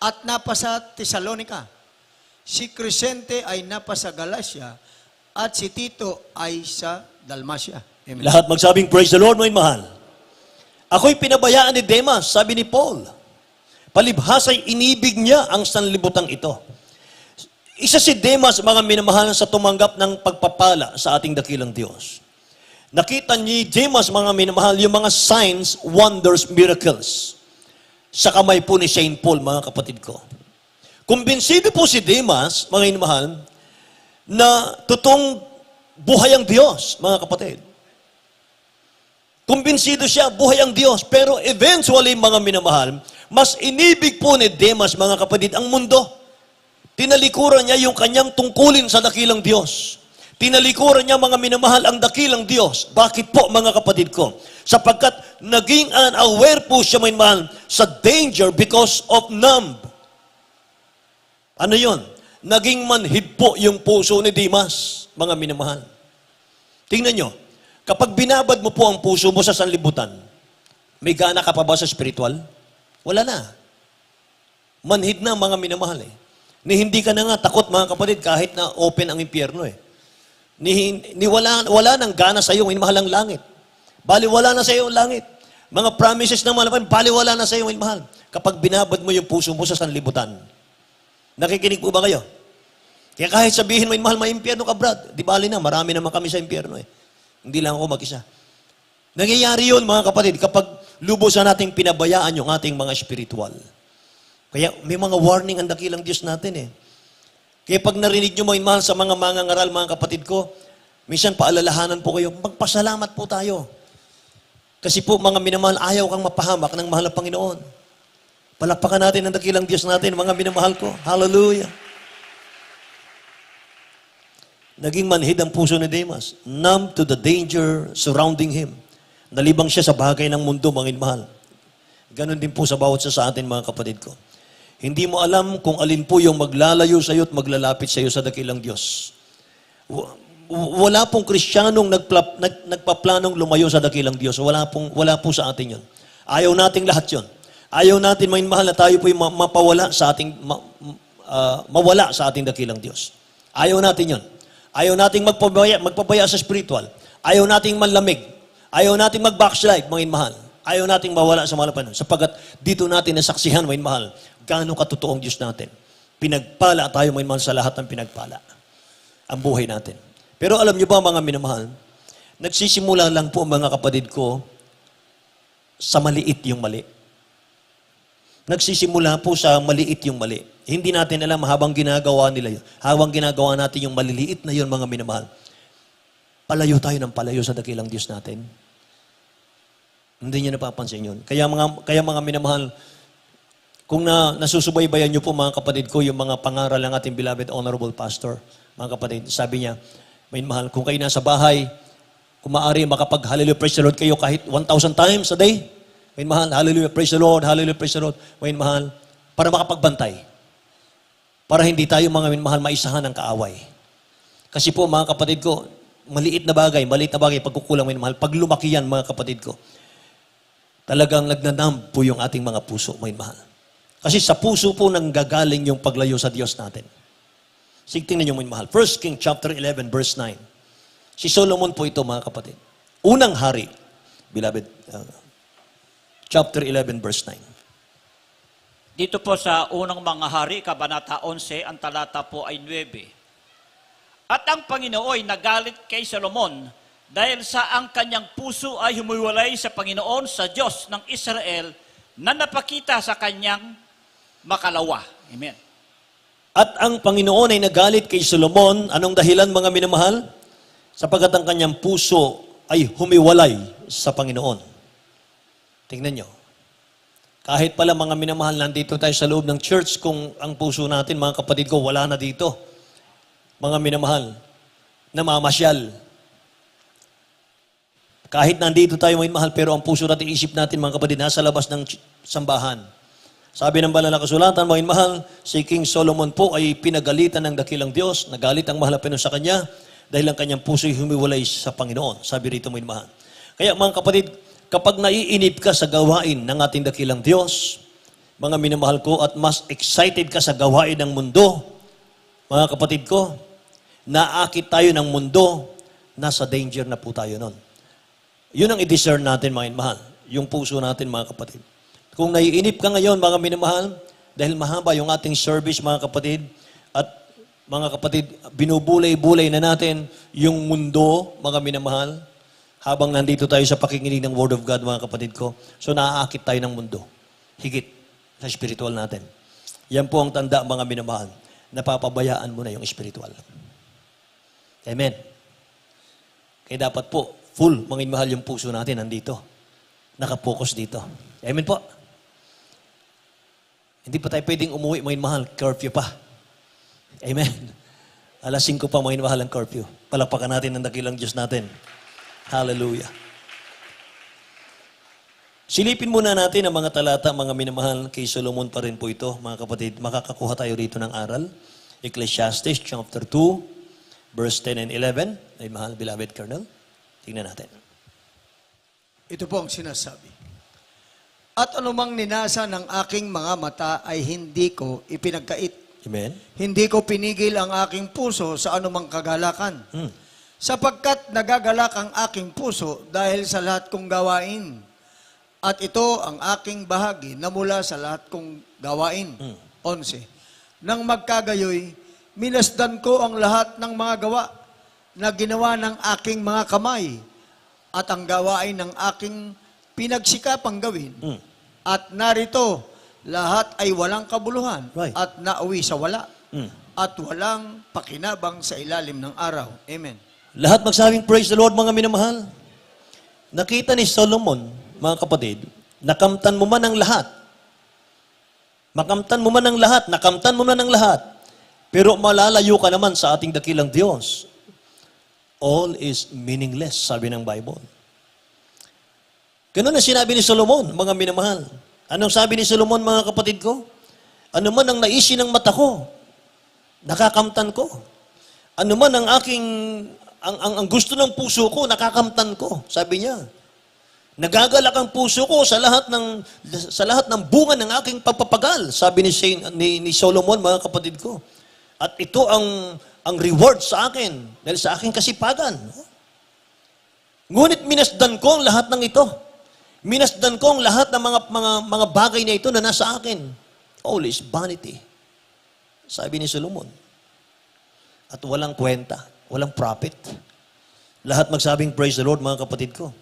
at napasa Tesalonica. Si Crescente ay napasa Galacia, at si Tito ay sa Dalmacia. Amen. Lahat magsabing, praise the Lord, mga mahal. Ako'y pinabayaan ni Demas, sabi ni Paul. Palibhasa'y inibig niya ang sanlibutang ito. Isa si Demas, mga minamahal, sa tumanggap ng pagpapala sa ating dakilang Diyos. Nakita ni Demas, mga minamahal, yung mga signs, wonders, miracles sa kamay po ni Saint Paul, mga kapatid ko. Kumbinsido po si Demas, mga minamahal, na totoong buhay ang Diyos, mga kapatid. Kumbinsido siya, buhay ang Diyos. Pero eventually, mga minamahal, mas inibig po ni Demas, mga kapatid, ang mundo. Tinalikuran niya yung kanyang tungkulin sa dakilang Diyos. Tinalikuran niya, mga minamahal, ang dakilang Diyos. Bakit po, mga kapatid ko? Sapagkat naging unaware po siya, mga minamahal, sa danger because of numb. Ano yun? Naging manhid po yung puso ni Demas, mga minamahal. Tingnan nyo, kapag binabad mo po ang puso mo sa sanlibutan, may gana ka pa ba sa spiritual? Wala na. Manhid na, mga minamahal eh. Ni hindi ka na nga takot, mga kapatid, kahit na open ang impyerno eh. Wala nang gana sa iyo, mahal ang langit. Baliwala na sa iyo ang langit. Mga promises ng malapan, baliwala na sa iyo, mahal. Kapag binabad mo yung puso mo sa sanlibutan. Nakikinig po ba kayo? Kaya kahit sabihin mo, mahal, may impyerno ka, Brad. Di bali na, marami naman kami sa impyerno eh. Hindi lang ako mag-isa. Nangyayari yun, mga kapatid, kapag lubusan nating pinabayaan yung ating mga spiritual. Kaya may mga warning ang dakilang Diyos natin eh. Kaya pag narinig nyo, mahal, sa mga mangangaral, mga kapatid ko, minsan paalalahanan po kayo, magpasalamat po tayo. Kasi po, mga minamahal, ayaw kang mapahamak ng mahal na Panginoon. Palakpakan natin ang dakilang Diyos natin, mga minamahal ko. Hallelujah. Naging manhid ang puso ni Demas, numb to the danger surrounding him. Nalibang siya sa bagay ng mundo, mga minamahal. Ganon din po sa bawat sa atin, mga kapatid ko. Hindi mo alam kung alin po yung maglalayo sa iyo at maglalapit sa iyo sa dakilang Diyos. Wala pong Kristiyanong nagpaplanong lumayo sa dakilang Diyos. Wala po sa atin yun. Ayaw nating lahat yun. Ayaw natin, mga mahal, na tayo po yung mawala sa ating dakilang Diyos. Ayaw natin yun. Ayaw nating magpabaya sa spiritual. Ayaw nating manlamig. Ayaw nating mag-backslide, mga mahal. Ayaw nating mawala sa malapan. Sapagat dito natin nasaksihan, mga mahal, gaano katotoong Diyos natin. Pinagpala tayo, mga mahal, sa lahat ng pinagpala. Ang buhay natin. Pero alam niyo ba, mga minamahal, nagsisimula lang po, mga kapatid ko, sa maliit yung mali. Nagsisimula po sa maliit yung mali. Hindi natin alam habang ginagawa nila yun. Habang ginagawa natin yung maliliit na yun, mga minamahal. Palayo tayo ng palayo sa dakilang Diyos natin. Hindi niyo napapansin yun. Kaya mga minamahal, kung nasusubaybayan niyo po, mga kapatid ko, yung mga pangaral ng ating beloved honorable pastor, mga kapatid, sabi niya, minamahal, kung kayo nasa bahay, kung maaari makapag-hallelujah, praise the Lord kayo kahit 1,000 times a day, minamahal, hallelujah, praise the Lord, hallelujah, praise the Lord, minamahal, para makapagbantay. Para hindi tayo, mga minamahal, maisahan ng kaaway. Kasi po, mga kapatid ko, maliit na bagay, pagkukulang, minamahal, pag lumaki yan, mga kapatid ko, talagang nagnanam po yung ating mga puso, minamahal. Kasi sa puso po nang gagaling yung paglayo sa Diyos natin. Sige, tingnan niyo mga mahal. 1 King chapter 11, verse 9. Si Solomon po ito, mga kapatid. Unang hari, beloved, chapter 11, verse 9. Dito po sa unang mga hari, Kabanata 11, ang talata po ay 9. At ang Panginoon ay nagalit kay Solomon dahil sa ang kanyang puso ay humiwalay sa Panginoon, sa Diyos ng Israel, na napakita sa kanyang makalawa. Amen. At ang Panginoon ay nagalit kay Solomon. Anong dahilan, mga minamahal? Sapagkat ang kanyang puso ay humiwalay sa Panginoon. Tingnan nyo. Kahit pala mga minamahal, nandito tayo sa loob ng church, kung ang puso natin, mga kapatid ko, wala na dito. Mga minamahal, namamasyal. Kahit nandito tayo, mga minamahal, pero ang puso natin, isip natin, mga kapatid, nasa labas ng sambahan. Sabi ng banal na kasulatan, mga minamahal, si King Solomon po ay pinagalitan ng dakilang Diyos, nagalit ang mahal na Panginoon sa kanya, dahil ang kanyang puso ay humiwalay sa Panginoon. Sabi rito, mga minamahal. Kaya mga kapatid, kapag naiinip ka sa gawain ng ating dakilang Diyos, mga minamahal ko, at mas excited ka sa gawain ng mundo, mga kapatid ko, naakit tayo ng mundo, nasa danger na po tayo nun. Yun ang i-discern natin, mga minamahal, yung puso natin, mga kapatid. Kung naiinip ka ngayon, mga minamahal, dahil mahaba yung ating service, mga kapatid, at mga kapatid, binubulay-bulay na natin yung mundo, mga minamahal, habang nandito tayo sa pakikinig ng Word of God, mga kapatid ko. So, naaakit tayo ng mundo. Higit sa spiritual natin. Yan po ang tanda, mga minamahal. Napapabayaan mo na yung spiritual. Amen. Kaya dapat po, full, mga minamahal, yung puso natin nandito. Nakapokus dito. Amen po. Hindi pa tayo pwedeng umuwi, mga minamahal. Curfew pa. Amen. Alas 5 pa, mga minamahal, ang curfew. Palakpakan natin ang dakilang Diyos natin. Hallelujah. Silipin muna natin ang mga talata, mga minamahal, kay Solomon pa rin po ito, mga kapatid. Makakakuha tayo rito ng aral. Ecclesiastes chapter 2, verse 10 and 11. Ay mahal, beloved Colonel. Tingnan natin. Ito po ang sinasabi. At anumang ninasa ng aking mga mata ay hindi ko ipinagkait. Amen. Hindi ko pinigil ang aking puso sa anumang kagalakan. Sapagkat nagagalak ang aking puso dahil sa lahat kong gawain. At ito ang aking bahagi na mula sa lahat kong gawain. 11. Nang magkagayoy, minasdan ko ang lahat ng mga gawa na ginawa ng aking mga kamay at ang gawain ng aking pinagsikapang gawin. At narito, lahat ay walang kabuluhan Right. at nauwi sa wala. At walang pakinabang sa ilalim ng araw. Amen. Lahat magsabing praise the Lord, mga minamahal. Nakita ni Solomon, mga kapatid, nakamtan mo man ang lahat. Makamtan mo man ang lahat, nakamtan mo man ang lahat. Pero malalayo ka naman sa ating dakilang Diyos. All is meaningless, sabi ng Bible. Ganun ang sinabi ni Solomon, mga minamahal. Anong sabi ni Solomon, mga kapatid ko? Ano man ang naisin ng mata ko, nakakamtan ko. Ano man ang aking, ang gusto ng puso ko, nakakamtan ko. Sabi niya, nagagalak ang puso ko sa lahat ng bunga ng aking pagpapagal, sabi ni Solomon, mga kapatid ko. At ito ang reward sa akin, dahil sa aking kasipagan. Ngunit minasdan ko ang lahat ng ito. Minasdan ko ang lahat ng mga bagay na ito na nasa akin. All is vanity. Sabi ni Solomon. At walang kwenta, walang profit. Lahat magsabing praise the Lord, mga kapatid ko.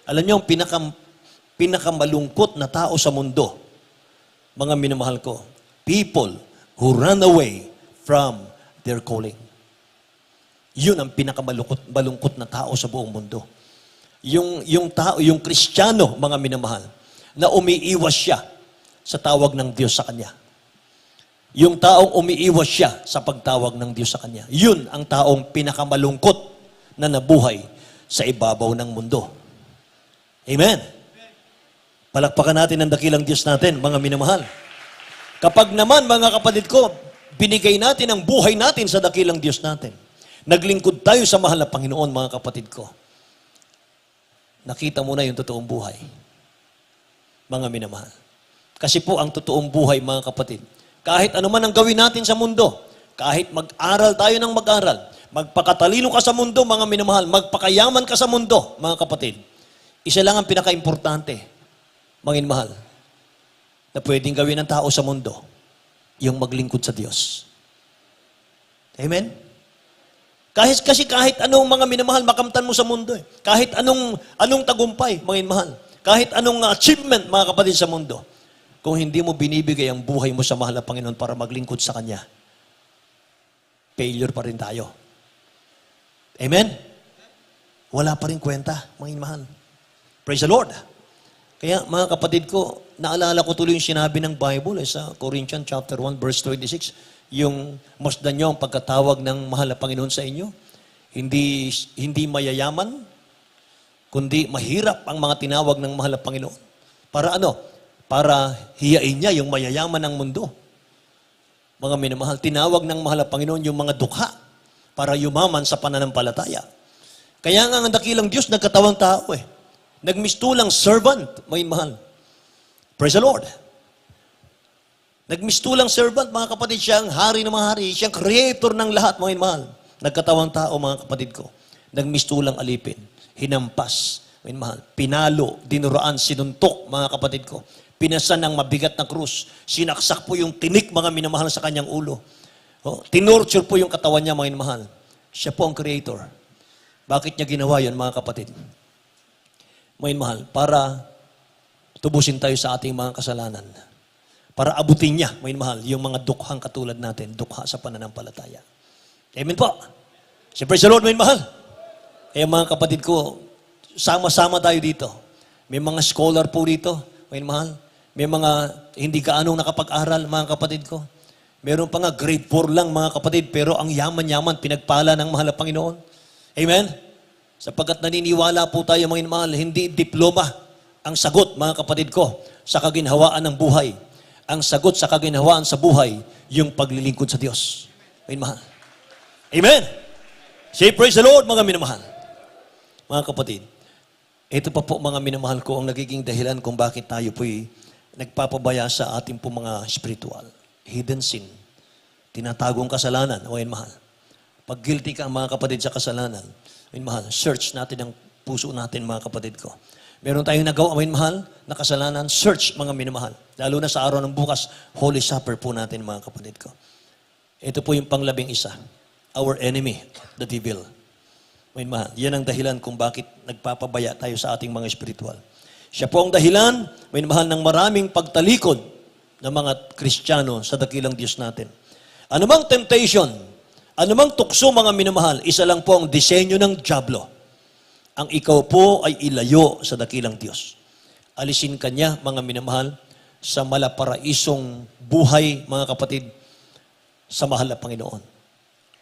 Alam niyo, ang pinakamalungkot na tao sa mundo, mga minamahal ko, people who run away from their calling. Yun ang pinakamalungkot na tao sa buong mundo. Yung tao, yung Kristiyano, mga minamahal, na umiiwas siya sa tawag ng Diyos sa kanya. Yung taong umiiwas siya sa pagtawag ng Diyos sa kanya. Yun ang taong pinakamalungkot na nabuhay sa ibabaw ng mundo. Amen. Palakpakan natin ang dakilang Diyos natin, mga minamahal. Kapag naman, mga kapatid ko, binigay natin ang buhay natin sa dakilang Diyos natin. Naglingkod tayo sa mahal na Panginoon, mga kapatid ko. Nakita mo na yung totoong buhay. Mga minamahal. Kasi po ang totoong buhay, mga kapatid, kahit ano man ang gawin natin sa mundo, kahit mag-aral tayo ng mag-aral, magpakatalino ka sa mundo, mga minamahal, magpakayaman ka sa mundo, mga kapatid, isa lang ang pinaka-importante, mga minamahal, na pwedeng gawin ng tao sa mundo, yung maglingkod sa Diyos. Amen? Kasi kahit anong mga minamahal, makamtan mo sa mundo. Kahit anong tagumpay, mga minamahal, kahit anong achievement, mga kapatid, sa mundo, kung hindi mo binibigay ang buhay mo sa mahal na Panginoon para maglingkod sa Kanya, failure pa rin tayo. Amen? Wala pa rin kwenta, mga minamahal. Praise the Lord. Kaya mga kapatid ko, naalala ko tuloy yung sinabi ng Bible sa Corinthians chapter 1 verse 26, yung masdan nyo ang pagkatawag ng mahal na Panginoon sa inyo. Hindi mayayaman, kundi mahirap ang mga tinawag ng mahal na Panginoon. Para ano? Para hiyain niya yung mayayaman ng mundo. Mga minamahal, tinawag ng mahal na Panginoon yung mga dukha para yumaman sa pananampalataya. Kaya nga ang dakilang Diyos nagkatawang tao Nagmistulang servant, mga mahal. Praise the Lord. Nagmistulang servant, mga kapatid, siya ang hari ng mga hari, siya ang creator ng lahat, mga mahal. Nagkatawang tao, mga kapatid ko. Nagmistulang alipin, hinampas, mga mahal. Pinalo, dinuraan, sinuntok, mga kapatid ko. Pinasan ng mabigat na krus. Sinaksak po yung tinik, mga minamahal, sa kanyang ulo. Tinorture po yung katawan niya, mga minamahal. Siya po ang creator. Bakit niya ginawa yun, mga kapatid? Mga minamahal, para tubusin tayo sa ating mga kasalanan. Para abutin niya, mga minamahal, yung mga dukhang katulad natin, dukha sa pananampalataya. Amen po. Praise the Lord, mga minamahal. Kaya mga kapatid ko, sama-sama tayo dito. May mga scholar po dito, mga minamahal. May mga hindi kaanong nakapag-aral, mga kapatid ko. Meron pa nga grade 4 lang, mga kapatid, pero ang yaman-yaman, pinagpala ng mahal na Panginoon. Amen? Sapagkat naniniwala po tayo, mga minamahal, hindi diploma ang sagot, mga kapatid ko, sa kaginhawaan ng buhay. Ang sagot sa kaginhawaan sa buhay, yung paglilingkod sa Diyos. Mga minamahal. Amen? Say praise the Lord, mga minamahal. Mga kapatid, ito pa po, mga minamahal ko, ang nagiging dahilan kung bakit tayo po'y nagpapabaya sa ating po mga spiritual. Hidden sin. Tinatagong kasalanan, mga minamahal. Pag guilty ka, mga kapatid, sa kasalanan, mga mahal, search natin ang puso natin, mga kapatid ko. Meron tayong nagawa, mga mahal, na kasalanan, search, mga minamahal. Lalo na sa araw ng bukas, Holy Supper po natin, mga kapatid ko. Ito po yung panglabing isa. Our enemy, the devil. Mga mahal, yan ang dahilan kung bakit nagpapabaya tayo sa ating mga spiritual. Siya po ang dahilan, mga mahal, ng maraming pagtalikod ng mga Kristiyano sa dakilang Diyos natin. Anumang temptation, anumang tukso, mga minamahal, isa lang po ang disenyo ng dyablo. Ang ikaw po ay ilayo sa dakilang Diyos. Alisin ka niya, mga minamahal, sa malaparaisong buhay, mga kapatid, sa mahal na Panginoon.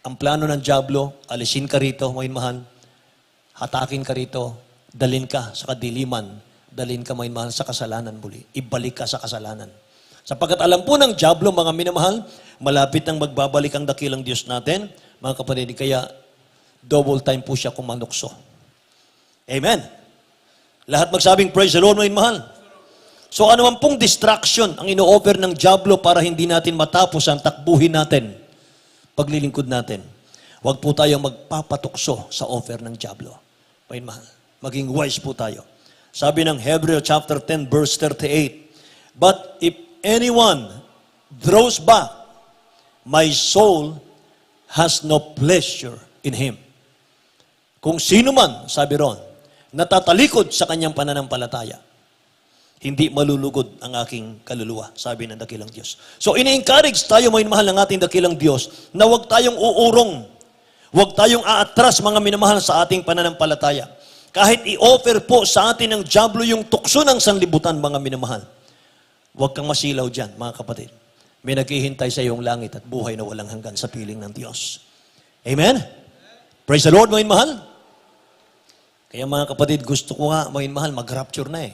Ang plano ng dyablo, alisin ka rito, mga minamahal, hatakin ka rito, dalin ka sa kadiliman, dalin ka, mga minamahal, sa kasalanan muli. Ibalik ka sa kasalanan. Sapagkat alam po ng dyablo, mga minamahal, malapit nang magbabalik ang dakilang Diyos natin, mga kapatid, kaya double time po siya kumanukso. Amen. Lahat magsabing praise the Lord, mga minamahal. So ano man pong distraction ang ino-offer ng dyablo para hindi natin matapos ang takbuhin natin, paglilingkod natin. Huwag po tayong magpapatukso sa offer ng dyablo. Mga minamahal, maging wise po tayo. Sabi ng Hebrew chapter 10 verse 38, but if anyone draws back, my soul has no pleasure in him. Kung sino man, sabi ron, natatalikod sa kanyang pananampalataya, hindi malulugod ang aking kaluluwa, sabi ng dakilang Diyos. So, ini-encourage tayo, mga minamahal, ng ating dakilang Diyos, na huwag tayong uurong, huwag tayong aatras, mga minamahal, sa ating pananampalataya. Kahit i-offer po sa atin ng dyablo yung tukso ng sanlibutan, mga minamahal, huwag kang masilaw dyan, mga kapatid. May naghihintay sa iyong langit at buhay na walang hanggan sa piling ng Diyos. Amen? Praise the Lord, mga minamahal. Kaya mga kapatid, gusto ko nga, mga minamahal, mag-rapture na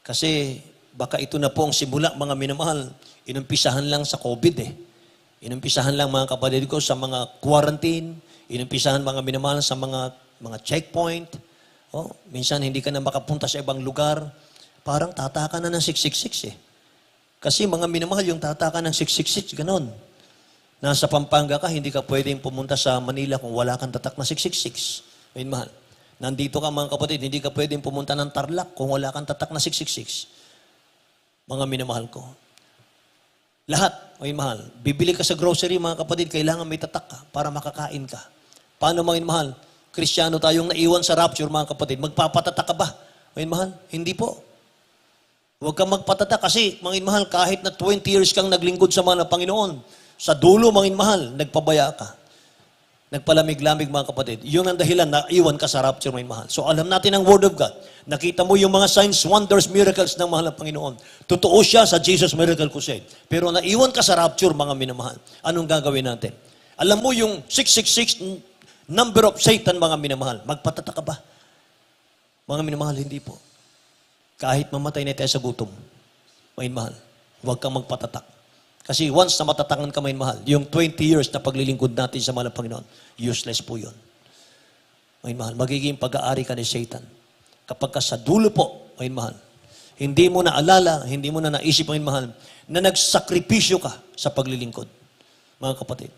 Kasi baka ito na po ang simula, mga minamahal. Inumpisahan lang sa COVID Inumpisahan lang, mga kapatid ko, sa mga quarantine. Inumpisahan, mga minamahal, sa mga checkpoint. Minsan hindi ka na makapunta sa ibang lugar. Parang tataka na ng 666 Kasi mga minamahal, yung tataka ng 666, ganon. Nasa Pampanga ka, hindi ka pwedeng pumunta sa Manila kung wala kang tatak na 666. Mga minamahal. Nandito ka mga kapatid, hindi ka pwedeng pumunta ng Tarlac kung wala kang tatak na 666. Mga minamahal ko. Lahat, mga minamahal. Bibili ka sa grocery, mga kapatid, kailangan may tatak ka para makakain ka. Paano mga minamahal? Kristiyano tayong naiwan sa rapture, mga kapatid. Magpapatatak ka ba? Mga minamahal, hindi po. Huwag kang magpatatak kasi, mga minamahal, kahit na 20 years kang naglingkod sa mga Panginoon, sa dulo, mga minamahal, nagpabaya ka. Nagpalamig-lamig, mga kapatid. Yun ang dahilan na iwan ka sa rapture, mga minamahal. So alam natin ang Word of God. Nakita mo yung mga signs, wonders, miracles ng mahal ng Panginoon. Totoo siya sa Jesus Miracle Crusade. Pero naiwan ka sa rapture, mga minamahal. Anong gagawin natin? Alam mo yung 666 number of Satan, mga minamahal. Magpatatak ka ba? Mga minamahal, hindi po. Kahit mamatay na tayo sa gutom, may mahal, huwag kang magpatatak. Kasi once na matatakan ka, may mahal, yung 20 years na paglilingkod natin sa mahal ng Panginoon, useless po yun. May mahal, magiging pag-aari ka ni Satan. Kapag ka sa dulo po, may mahal, hindi mo na alala, hindi mo na naisip, may mahal, na nagsakripisyo ka sa paglilingkod. Mga kapatid,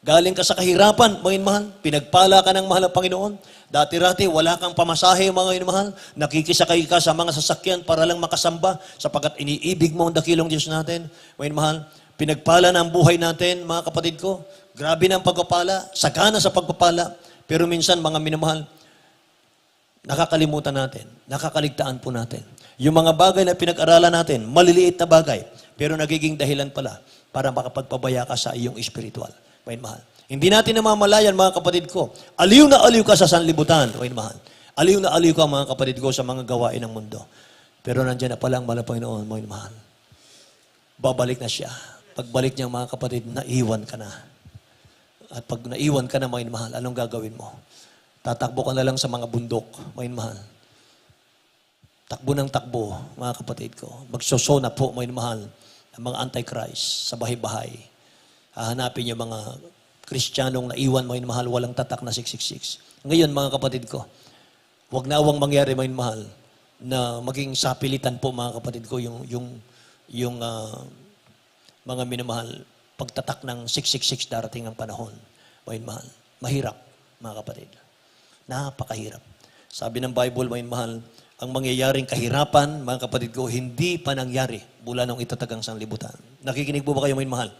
galing ka sa kahirapan, mga mahal, pinagpala ka ng mahal ng Panginoon. Dati-rati, wala kang pamasahe, mga mahal. Nakikisakay ka sa mga sasakyan para lang makasamba sapagkat iniibig mo ang dakilong Diyos natin. Mga mahal, pinagpala na ang buhay natin, mga kapatid ko. Grabe na ang pagpapala, sagana sa pagpapala. Pero minsan, mga minamahal, nakakalimutan natin, nakakaligtaan po natin. Yung mga bagay na pinag-aralan natin, maliliit na bagay, pero nagiging dahilan pala para makapagpabaya ka sa iyong espiritual. May mahal. Hindi natin namamalayan, mga kapatid ko. Aliw na aliw ka sa sanlibutan. May mahal. Aliw na aliw ka, mga kapatid ko, sa mga gawain ng mundo. Pero nandiyan na palang mahal ng Panginoon, may mahal. Babalik na siya. Pagbalik niya, mga kapatid, naiwan ka na. At pag naiwan ka na, may mahal, anong gagawin mo? Tatakbo ka na lang sa mga bundok, may mahal. Takbo ng takbo, mga kapatid ko. Magsosona po, may mahal, ang mga antichrist sa bahay-bahay. Hahanapin yung mga Kristiyanong naiwan, mga mahal, walang tatak na 666. Ngayon, mga kapatid ko, huwag na awang mangyari, mga mahal, na maging sapilitan po, mga kapatid ko, yung mga minamahal, pagtatak ng 666 darating ang panahon. Mga mahal, mahirap, mga kapatid. Napakahirap. Sabi ng Bible, mga mahal, ang mangyayaring kahirapan, mga kapatid ko, hindi pa nangyari mula nung itatagang sanlibutan. Nakikinig po ba kayo, mga mahal?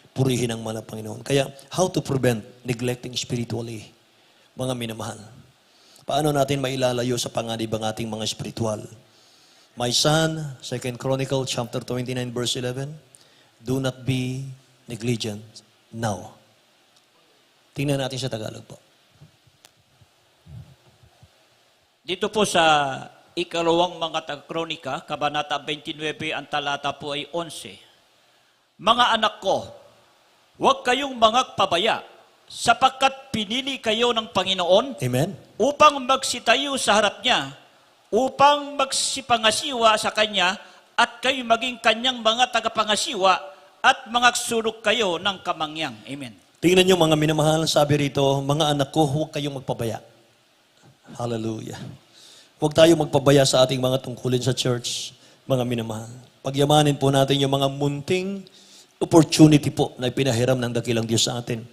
Purihin ang mahal ng Panginoon. Kaya, how to prevent neglecting spiritually, mga minamahal? Paano natin mailalayo sa panganib ang ating mga spiritual? My son, 2 Chronicle chapter 29, verse 11, do not be negligent now. Tingnan natin sa Tagalog po. Dito po sa ikalawang mga kronika, kabanata 29, ang talata po ay 11. Mga anak ko, huwag kayong mangagpabaya, sapagkat pinili kayo ng Panginoon Amen? upang magsitayo sa harap niya, upang magsipangasiwa sa Kanya, at kayo maging Kanyang mga tagapangasiwa, at mangagsulok kayo ng kamangyang. Amen. Tingnan nyo, mga minamahal, sabi rito, mga anak ko, huwag kayong magpabaya. Hallelujah. Huwag tayo magpabaya sa ating mga tungkulin sa church, mga minamahal. Pagyamanin po natin yung mga munting opportunity po na pinahiram ng dakilang Diyos sa atin.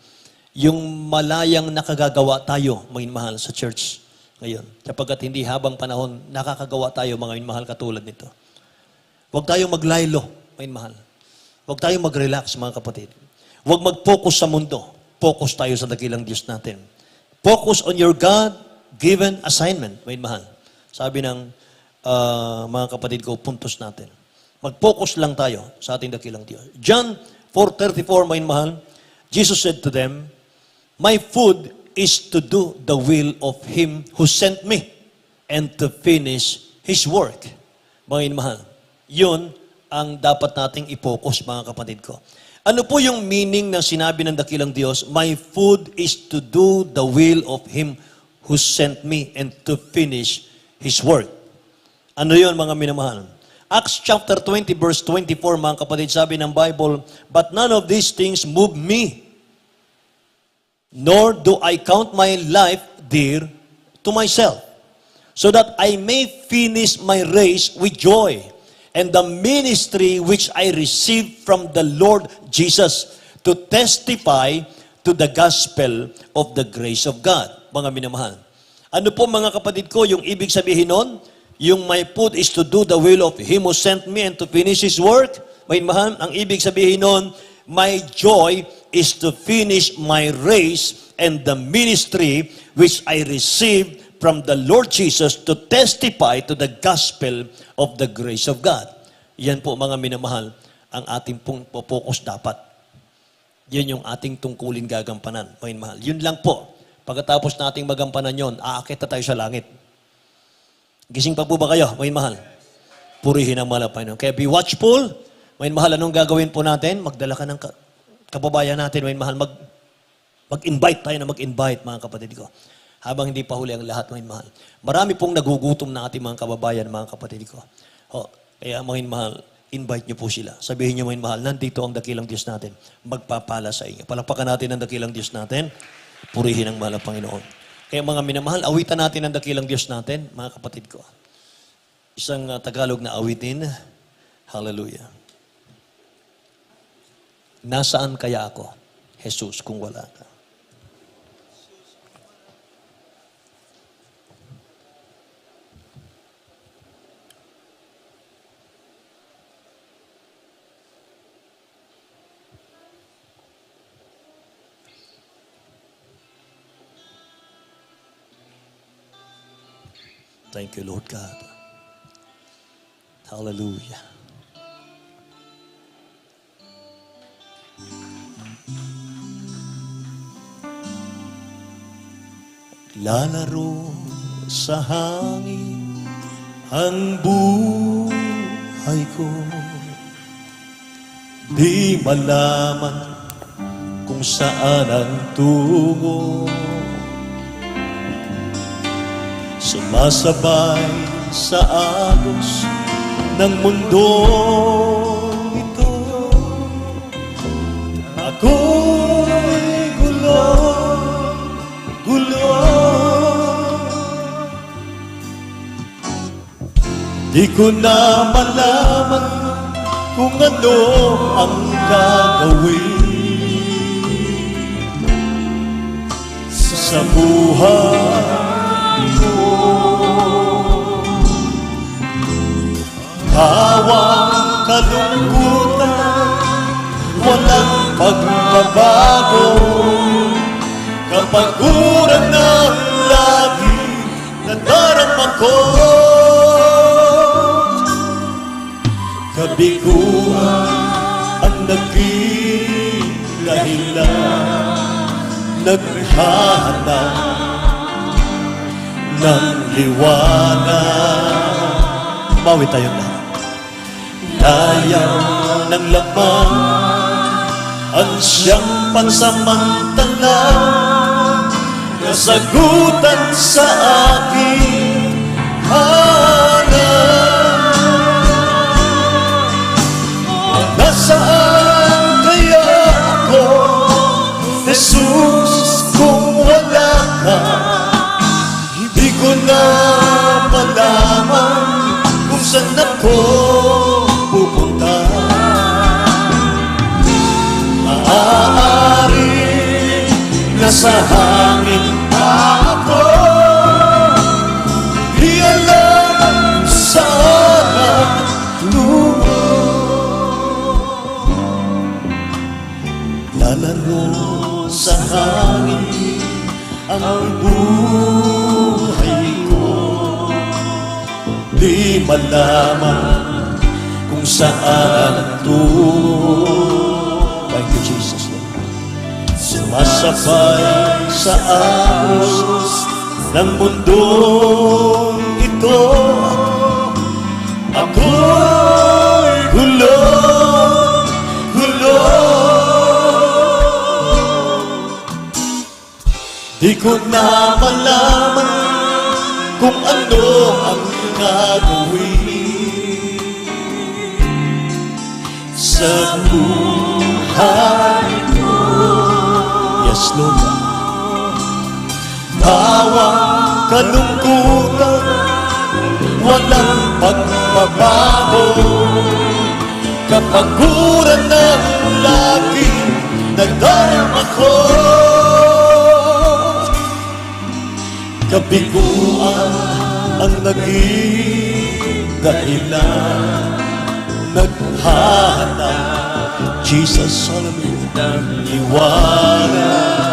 Yung malayang nakagagawa tayo, mga minamahal, sa church ngayon. Kapagkat hindi habang panahon, nakakagawa tayo, mga minamahal, katulad nito. Huwag tayong maglaylo, mga minamahal. Huwag tayong mag-relax, mga kapatid. Huwag mag-focus sa mundo. Focus tayo sa dakilang Diyos natin. Focus on your God-given assignment, mga minamahal. Sabi ng mga kapatid ko, puntos natin. Mag-focus lang tayo sa ating dakilang Diyos. John 4:34, mga mahal, Jesus said to them, my food is to do the will of Him who sent me and to finish His work. Mga mahal, yun ang dapat nating i-focus, mga kapatid ko. Ano po yung meaning ng sinabi ng dakilang Diyos? My food is to do the will of Him who sent me and to finish His work. Ano yun, mga minamahal? Acts chapter 20, verse 24, mga kapatid, sabi ng Bible, but none of these things move me, nor do I count my life dear to myself, so that I may finish my race with joy and the ministry which I received from the Lord Jesus to testify to the gospel of the grace of God. Mga minamahal. Ano po mga kapatid ko, yung ibig sabihin nun? Yung my put is to do the will of Him who sent me and to finish His work. Mga minamahal, ang ibig sabihin nun, my joy is to finish my race and the ministry which I received from the Lord Jesus to testify to the gospel of the grace of God. Yan po mga minamahal, ang ating pong focus dapat. Yan yung ating tungkulin gagampanan, mga minamahal. Yun lang po. Pagkatapos nating magampanan yon, aakit na tayo sa langit. Gising pa po ba kayo, mga minamahal? Purihin ang mahal na Panginoon. Kaya be watchful. Mga minamahal, anong gagawin po natin? Magdala ka ng kababayan natin, mga minamahal. Mag-invite tayo na mag-invite, mga kapatid ko. Habang hindi pa huli ang lahat, mga mahal. Marami pong nagugutom na ating mga kababayan, mga kapatid ko. Kaya mga mahal, invite niyo po sila. Sabihin niyo, mga mahal, nandito ang dakilang Diyos natin. Magpapala sa inyo. Palakpakan natin ang dakilang Diyos natin. Purihin ang mahal na Panginoon. Kaya mga minamahal, awitan natin ang dakilang Diyos natin, mga kapatid ko. Isang Tagalog na awitin. Hallelujah. Nasaan kaya ako, Jesus, kung wala ka? Thank you, Lord God. Hallelujah. Lalaro sa hangin ang buhay ko. Di malaman kung saan ang tungo. Sumasabay sa agos ng mundo ito. Ako'y gulo, gulo. Di ko na malaman kung ano ang gagawin sa buhay. Hawang kalungkutan, walang pagbabago. Kapaguran ng lagi nadarama ko. Kabiguan ang naging dahilan, naghahanap ng liwanag. Bawi tayo na. Dayaw ng laman ang siyang pansamantala, kasagutan sa aking hanap. Nasaan kaya ako, Jesus, kung wala ka? Hindi ko na malaman kung saan ako pupunta. Maaari nasa hangin pa ako, di alam saan tungo. Lalaro sa hangin ang buhay ko, di malaman kung saan tungo. Thank you, Jesus. Sumasabay sa agos ng mundong ito. Ako'y gulo, gulo. Di ko na malaman kung ano ang gagawin sa buhay ko. Yes, Lord. Bawang kalungkutan, walang pagbabago. Kapaguran ng laging nadarama ko. Kabiguan ang naging dahilan. Naghahanap, Jesus, hallelujah, ng liwanag.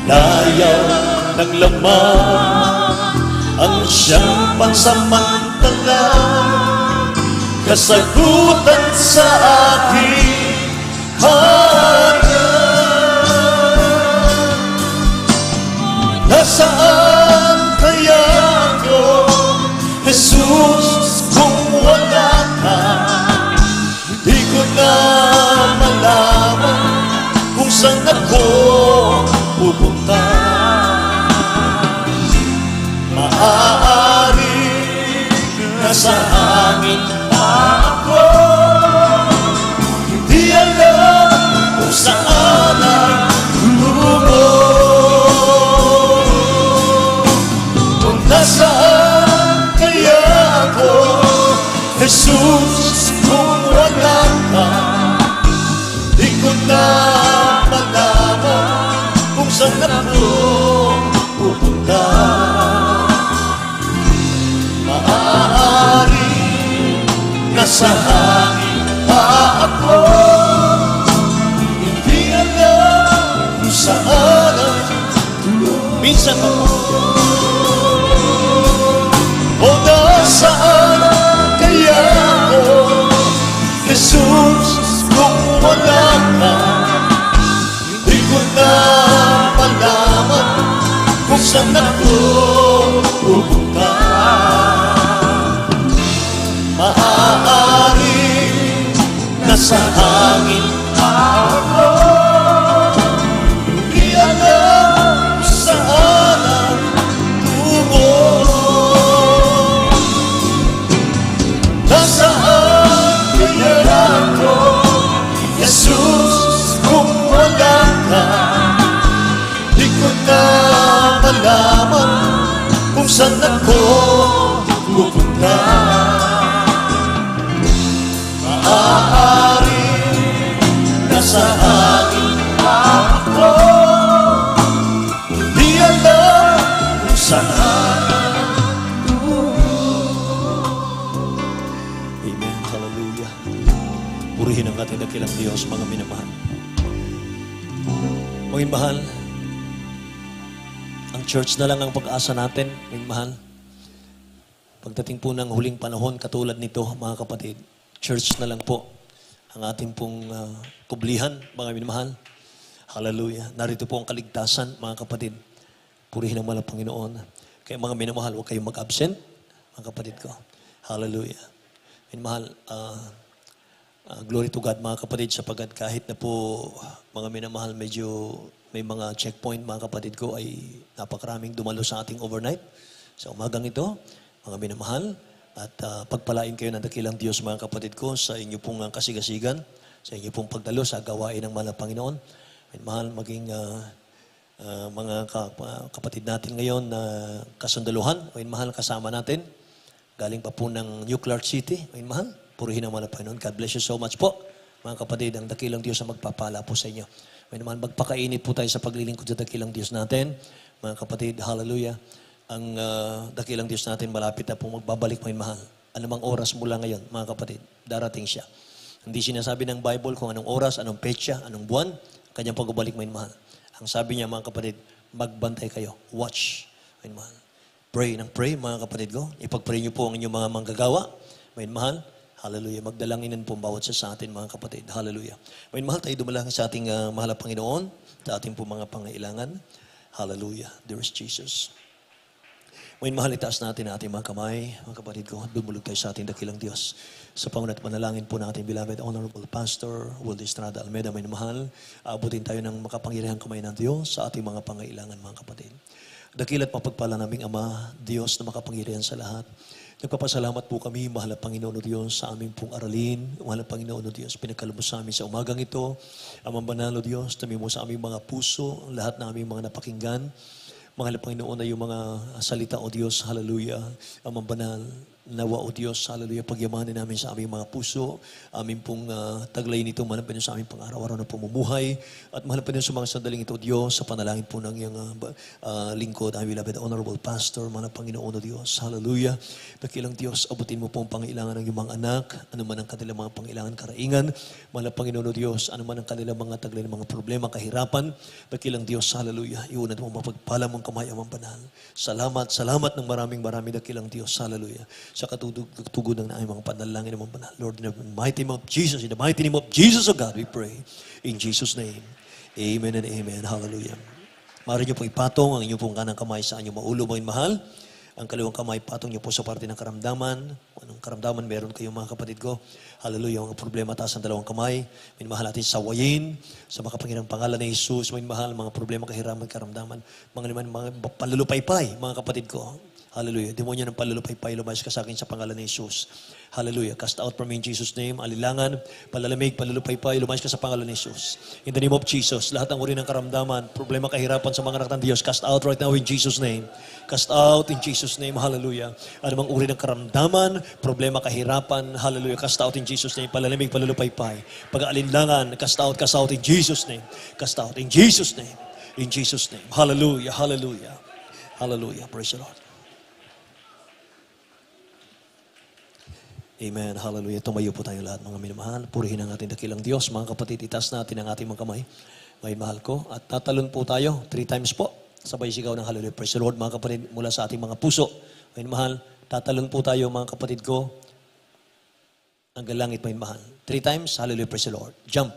Layaw ng laman ang siyang pansamantala, kasagutan sa aking hanap. Nasaan kaya ako, Jesus, kung wala ka? Di ko na malaman kung saan ako pupunta. Maaari nasa hangin pa ako, hindi alam kung saan ang lumo. Kung nasaan kaya ako, Jesus, kung wala ka? Di ko na malaman kung saan ako pupunta. Maaari nasa hangin pa ako, hindi alam kung saan ang lumo. Minsan pa o nasaan kaya ako, Jesus, kung wala ka? Di ko na malaman kung saan ako pupunta. Maaari nasa hangin pa ako, hindi alam kung saan ang tungo. Nasaan kaya ako, Jesus, kung wala ka? Di ko na malaman kung saan ako pupunta. Maaari nasa hangin pa ako, hindi alam kung saan. Amen. Hallelujah. Purihin ang ating dakilang Diyos, mga minamahal. Mga mahal, ang church na lang ang pag-asa natin, mga mahal. Pagdating po ng huling panahon, katulad nito, mga kapatid, church na lang po ang ating pong kublihan, mga minamahal. Hallelujah. Narito po ang kaligtasan, mga kapatid. Purihin ang malang Panginoon. Kaya mga minamahal, huwag kayong mag-absent, mga kapatid ko. Hallelujah. Minamahal, glory to God, mga kapatid, sapagkat kahit na po, mga minamahal, medyo may mga checkpoint, mga kapatid ko, ay napakaraming dumalo sa ating overnight. Sa umagang ito, mga minamahal, at pagpalain kayo ng dakilang Diyos, mga kapatid ko, sa inyo pong kasigasigan, sa inyo pong pagdalo sa gawain ng mahal na Panginoon. Minamahal, maging mga kapatid natin ngayon na kasundaluhan, minamahal, kasama natin, galing pa po ng Nuclear City, minamahal, purihin ang mahal na Panginoon. God bless you so much po, mga kapatid, ang dakilang Diyos na magpapala po sa inyo. Minamahal, magpakainit po tayo sa paglilingkod sa dakilang Diyos natin, mga kapatid, hallelujah. Ang dakilang Diyos natin malapit na po magbabalik, mga mahal. Anumang oras mula ngayon, mga kapatid, darating siya. Hindi sinasabi ng Bible kung anong oras, anong petsa, anong buwan, kanyang pagbabalik, mga mahal. Ang sabi niya, mga kapatid, magbantay kayo. Watch, mga mahal. Pray ng pray, mga kapatid ko. Ipag-pray niyo po ang inyong mga manggagawa, mga mahal. Hallelujah. Magdalangin po bawat sa atin, mga kapatid. Hallelujah. Mga mahal, tayo dumalangin sa ating mahal na Panginoon, sa ating po mga pangailangan. Hallelujah. There is Jesus. Ngayon, mahal, itaas natin ang ating mga kamay, mga kapatid ko, at bumulog tayo sa ating dakilang Diyos. Sa pangunat panalangin po natin, beloved Honorable Pastor Will Estrada Almeida, may mahal, abutin tayo ng makapangyarihang kamay ng Diyos sa ating mga pangailangan, mga kapatid. Dakilat mapagpala naming Ama, Diyos na makapangyarihan sa lahat. Nagpapasalamat po kami, mahal na Panginoon o Diyos, sa aming pong aralin. Mahal na Panginoon o Diyos, pinagkalubos sa amin sa umagang ito. Amang banal o Diyos, tabi mo sa aming mga puso, lahat ng aming mga napakinggan. Mahal na Panginoon na yung mga salita, O Diyos, hallelujah, Amang banal, nawa, O Diyos, hallelujah, pagyamanin namin sa aming mga puso, aming pong taglay nito, mahal na Panginoon, sa aming pang-araw-araw na pamumuhay, at mahal na Panginoon sa mga sandaling ito, O Diyos, sa panalangin po ng iyong lingkod, aming beloved Honorable Pastor, mahal na Panginoon, O Diyos, hallelujah, dakilang Diyos, abutin mo po ang pangailangan ng iyong mga anak, ano man ang kanilang mga pangailangan, karaingan, mahal na Panginoon, O Diyos, ano man ang kanilang mga taglay ng mga problema, kahirapan, dakilang Diyos, hallelujah, iunat mo mapagpala mong kamay, Amang banal. Salamat, salamat ng maraming dakilang Diyos, hallelujah, sa katugod ng aming mga panalangin, Amang banal. Lord, in the mighty name of Jesus, in the mighty name of Jesus, O God, we pray. In Jesus' name, amen and amen, hallelujah. Maaari niyo pong ipatong ang inyong pong kanang kamay sa inyong maulo, mga mahal. Ang kaliwang kamay, patong niyo po sa parte ng karamdaman. Anong karamdaman meron kayo, mga kapatid ko? Hallelujah, mga problema, taas ang dalawang kamay. Minamahal natin sawayin, sa makapangyarihang pangalan ni Jesus. Minamahal, mga problema, kahiraman, karamdaman. Mga palulupaypay, mga kapatid ko. Hallelujah. Demonyo ng palulupaypay, lumayas ka sa akin sa pangalan ni Jesus. Hallelujah. Cast out from me in Jesus' name. Alilangan, palalamig, palulupaypay, lumayas ka sa pangalan ni Jesus. In the name of Jesus, lahat ng uri ng karamdaman, problema, kahirapan sa mga anak ng Diyos, cast out right now in Jesus' name. Cast out in Jesus' name. Hallelujah. Ano mang uri ng karamdaman, problema, kahirapan, hallelujah. Cast out in Jesus' name. Palalamig, palulupaypay. Pag-aalinlangan, cast out in Jesus' name. Cast out in Jesus' name. In Jesus' name. Hallelujah. Hallelujah. Hallelujah. Praise the Lord. Amen. Hallelujah. Tumayo po tayong lahat, mga minamahal. Purihin ang ating dakilang Diyos. Mga kapatid, itas natin ang ating mga kamay. May mahal ko. At tatalon po tayo 3 times po. Sabay sigaw ng hallelujah. Praise the Lord, mga kapatid, mula sa ating mga puso. May mahal, tatalon po tayo, mga kapatid ko. Hanggang langit, may mahal. 3 times, hallelujah. Praise the Lord. Jump.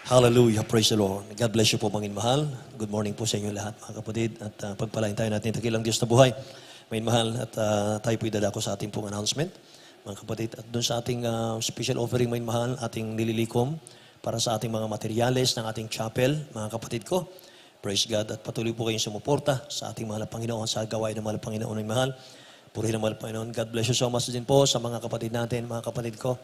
Hallelujah. Praise the Lord. God bless you po, mga mahal. Good morning po sa inyo lahat, mga kapatid. At pagpalain tayo natin dakilang Diyos na buhay. Mga mahal, at tayo po idadako sa ating pong announcement, mga kapatid. At doon sa ating special offering, mga mahal, ating nililikom para sa ating mga materyales ng ating chapel, mga kapatid ko. Praise God. At patuloy po kayong sumuporta sa ating mahal na Panginoon, sa gawain ng mahal na Panginoon, mga mahal. Purihin ng mahal na Panginoon. God bless you so much din po sa mga kapatid natin, mga kapatid ko.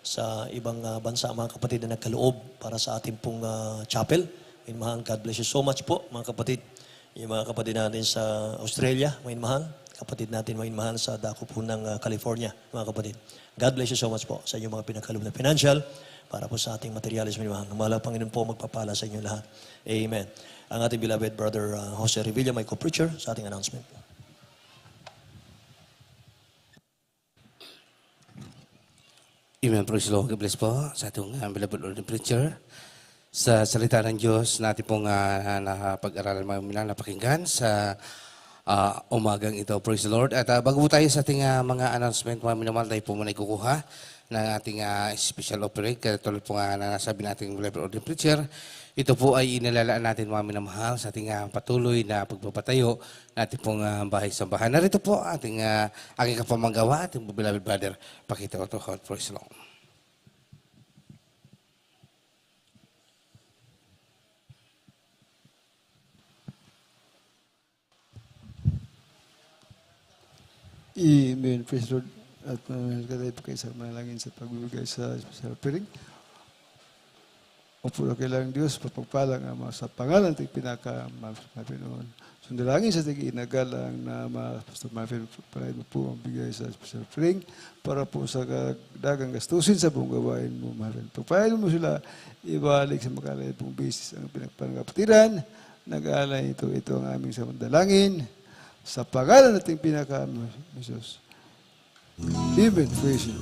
Sa ibang bansa, mga kapatid na nagkaloob para sa ating pong chapel. Mahal, God bless you so much po, mga kapatid. Yung mga kapatid natin sa Australia, mahal. Kapatid natin, mahal, sa dako po ng California, mga kapatid. God bless you so much po sa inyong mga pinagkaloob na financial para po sa ating materialis, mahal. Mahal ang Panginoon po magpapala sa inyo lahat. Amen. Ang ating beloved brother Jose Revilla, my co-preacher, sa ating announcement. Amen. Praise the Lord. God bless po sa itong beloved Lord and Preacher. Sa salita ng Diyos, natin pong napag-aralan mga napakinggan sa umagang ito. Praise the Lord. At bago po tayo sa ating mga announcement, mga minamahal, tayo po muna ikukuha ng ating special offering. Katulad po nga na nasabi natin beloved Lord and Preacher, ito po ay inalalaan natin, mga minamahal, sa ating patuloy na pagpapatayo natin pong bahay-sambahan. Narito po ating aking kapamanggawa, ating beloved brother, Pakita Otto Hot. Praise the Lord. Amen. Praise the Lord. At manalagay po kayo sa manalangin sa pagbibigay sa offering. Opo na kailangan Diyos, papagpalang sa pangalan ng pinaka-Panginoon. Sundalangin sa tig-inagalang na Pastor Marvin, palain mo po ang bigay sa special offering para po sa dagang gastusin sa buong gawain mo, Marvin. Pagpain mo sila, ibalik sa makalay pong basis ang pinagpangapatiran. Nag-aalay ito ang aming samandalangin sa pangalan nating pinaka-Jesus. Amen. Praise you.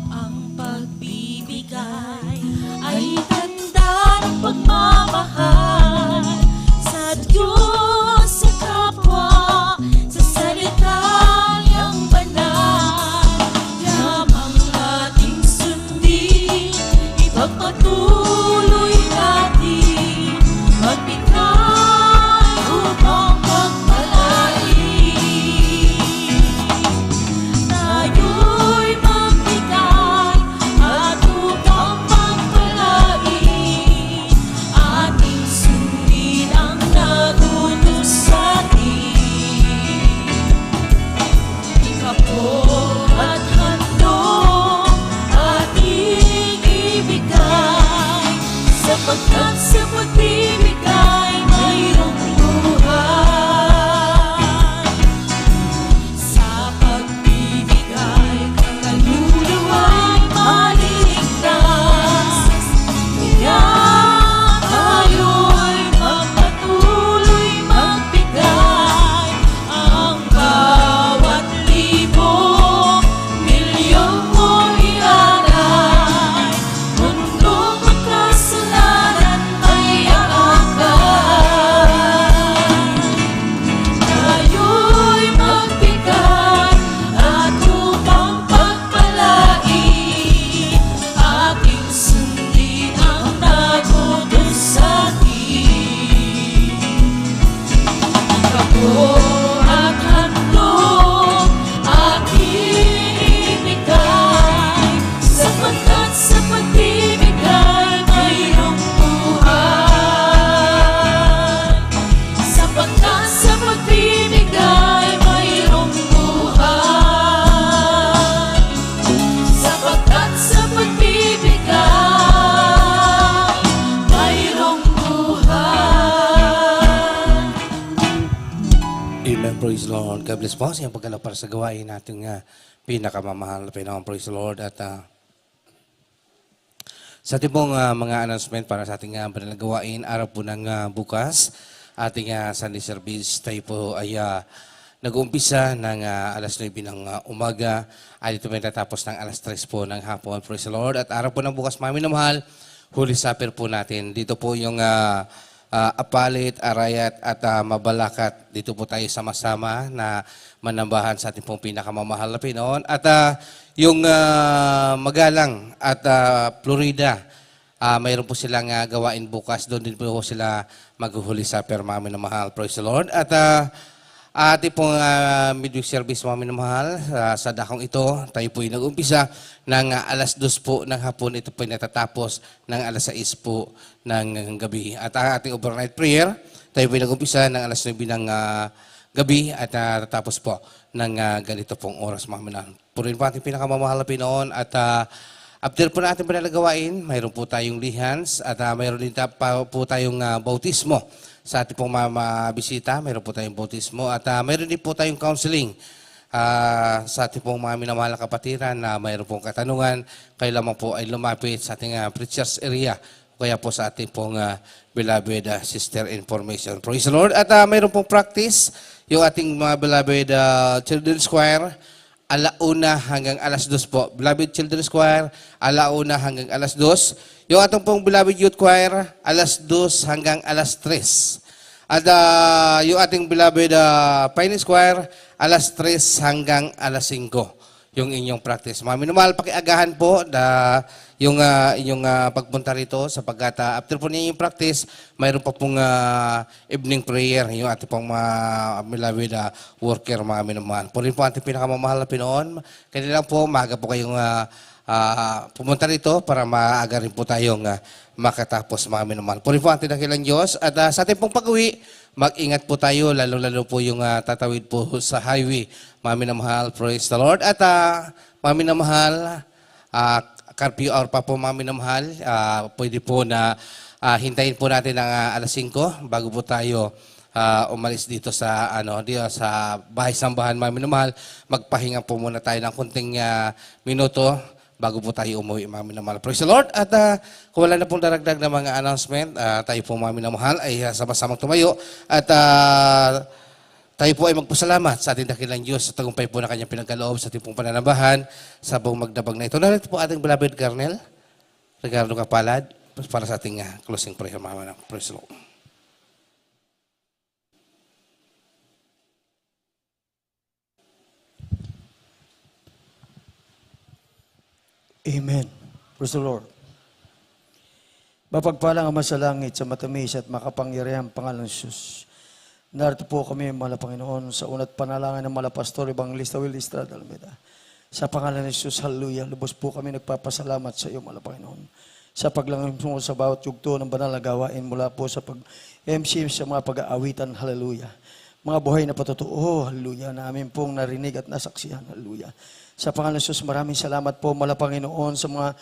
Ang pagbibigay ay tanda ng pagmamahal sa Diyos, sa kapwa, sa salita niyang banal. Yamang nating sundin, ipagpatuloy natin, magbigay upang pagpalain. Tayo'y magbigay at upang pagpalain ating Amen. Praise the Lord. God bless po sa iyong pagkalap para sa gawain natin pinakamamahal na Panginoon. Praise the Lord. At sa ating pong mga announcement para sa ating banal na gawain, araw po ng bukas, ating Sunday service, tayo po ay nag-uumpisa ng alas 9 ng umaga at ito may tatapos ng alas 3 po ng hapon. Praise the Lord. At araw po ng bukas, mga minamahal, Holy Supper po natin. Dito po yung Apalit, Arayat at Mabalakat. Dito po tayo sama-sama na manambahan sa ating pong pinakamamahal na Pinoon. At yung Magalang at Florida, mayroon po silang gawain bukas. Doon din po sila mag-Holy Supper, mga minamahal. Praise the Lord. At ating pong midweek service, mga minamahal, sa dakong ito, tayo po yung nag-umpisa ng alas 2 po ng hapon. Ito po yung natatapos ng alas 6 po ng gabi. At ating overnight prayer, tayo po yung nag-umpisa ng alas 9 ng gabi at natatapos po ng ganito pong oras, mga minamahal. Purin po ating pinakamamahal na Pinoon at after po natin pinalagawain, mayroon po tayong lihans at mayroon din po tayong bautismo. Sa ating pong bisita, mayroon po tayong bautismo at mayroon din po tayong counseling. Sa ating pong mga minamahal na kapatiran na mayroon pong katanungan, kayo lamang po ay lumapit sa ating preachers area o kaya po sa ating pong beloved sister information. Praise the Lord. At mayroon pong practice, yung ating mga beloved children's choir, alauna hanggang alas 2 po. Beloved Children's Choir, alauna hanggang alas 2. Yung atong pong Beloved Youth Choir, alas 2 hanggang alas 3. At yung ating Beloved Pioneers Choir, alas 3 hanggang alas 5. Yung inyong practice. Mga minamahal, pakiagahan po yung inyong pagpunta rito sapagkat after po niyo yung practice, mayroon pa pong evening prayer, yung ating pong beloved worker, mga minamahal. Po rin po ating pinakamamahal na Pinoon. Kailangan po, maaga po kayong pumunta rito para maaga rin po tayong makatapos, mga minamahal. Po rin po ating dakilang Diyos. At sa ating pong pag-uwi, mag-ingat po tayo, lalo-lalo po yung tatawid po sa highway. Mga minamahal, praise the Lord. At mga minamahal, curfew hour pa po, mga minamahal. Pwede po na hintayin po natin ang alas 5 bago po tayo umalis dito sa dito sa bahay-sambahan, mga minamahal. Magpahinga po muna tayo ng kunting minuto bago po tayo umuwi, mga minamahal. Praise the Lord. At kung wala na pong daragdag na mga announcement, tayo po, mga minamahal, ay sama-samang tumayo. At tayo po ay magpasalamat sa ating dakilang Diyos sa tagumpay po na kanyang pinagkaloob sa ating pong pananambahan sa buong magdabag na ito. Narito po ating beloved Colonel Ricardo Capalad para sa ating closing prayer, mga minamahal. Praise the Lord. Amen. Praise the Lord. Mapagpalang Ama sa langit, sa matamis at makapangyarihang pangalan ng Diyos. Narito po kami, mahal na Panginoon, sa unat panalangin ng mahal na Pastor Evangelista Will Estrada Almeida. Sa pangalan ng Diyos, hallelujah, lubos po kami nagpapasalamat sa iyo, mahal na Panginoon. Sa paglangin mo sa bawat yugto ng banal na gawain mula po sa pag-MC sa mga pag-aawitan, hallelujah. Mga buhay na patutuo, hallelujah, na amin pong narinig at nasaksihan, hallelujah. Sa pangalan ng Diyos, maraming salamat po, mahal na Panginoon, sa mga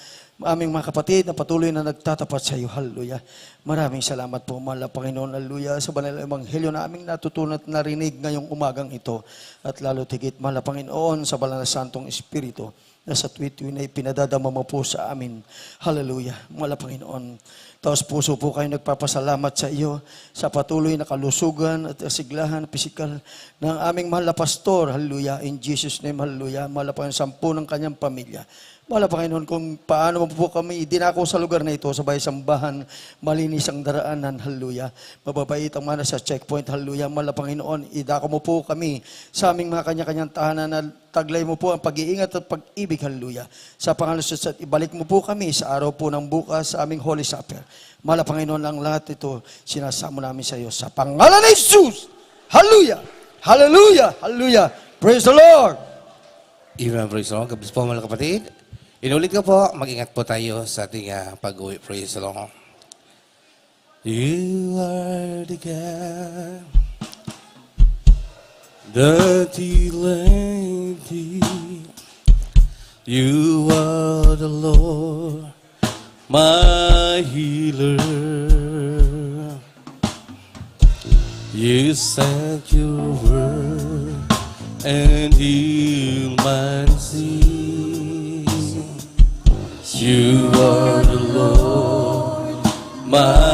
aming mga kapatid na patuloy na nagtatapat sa iyo, hallelujah. Maraming salamat po, mahal na Panginoon, hallelujah, sa banal na ebanghelyo na aming natutunan at narinig ngayong umagang ito. At lalo tigit, mahal na Panginoon, sa banal na Santong Espiritu, na sa tuwi-tuwi na ipinadadama mo po sa amin. Hallelujah, mahal na Panginoon. Taos puso po kayo nagpapasalamat sa iyo sa patuloy na kalusugan at asiglahan pisikal ng aming mahal na pastor. Hallelujah. In Jesus' name, hallelujah. Mahal na Panginoon, 10 ng kanyang pamilya. Mahal na Panginoon, kung paano mo po kami dinako sa lugar na ito, sa bahay-sambahan, malinis ang daraanan, hallelujah. Mababait ang mana sa checkpoint, hallelujah. Mahal na Panginoon, idako mo po kami sa aming mga kanya-kanyang tahanan na taglay mo po ang pag-iingat at pag-ibig, hallelujah. Sa pangalan ng Diyos, at ibalik mo po kami sa araw po ng bukas sa aming Holy Supper. Mahal na Panginoon, ang lahat ito, sinasamo namin sa iyo. Sa pangalan ng Jesus, hallelujah, hallelujah, hallelujah. Praise the Lord. Amen, praise the Lord. God bless po, mga kapatid. Inulit ko po, mag-ingat po tayo sa ating pag-uwi. Praise the Lord. You are the God that healeth thee. You are the Lord, my healer. You sent your word and heal my sin. You are the Lord, my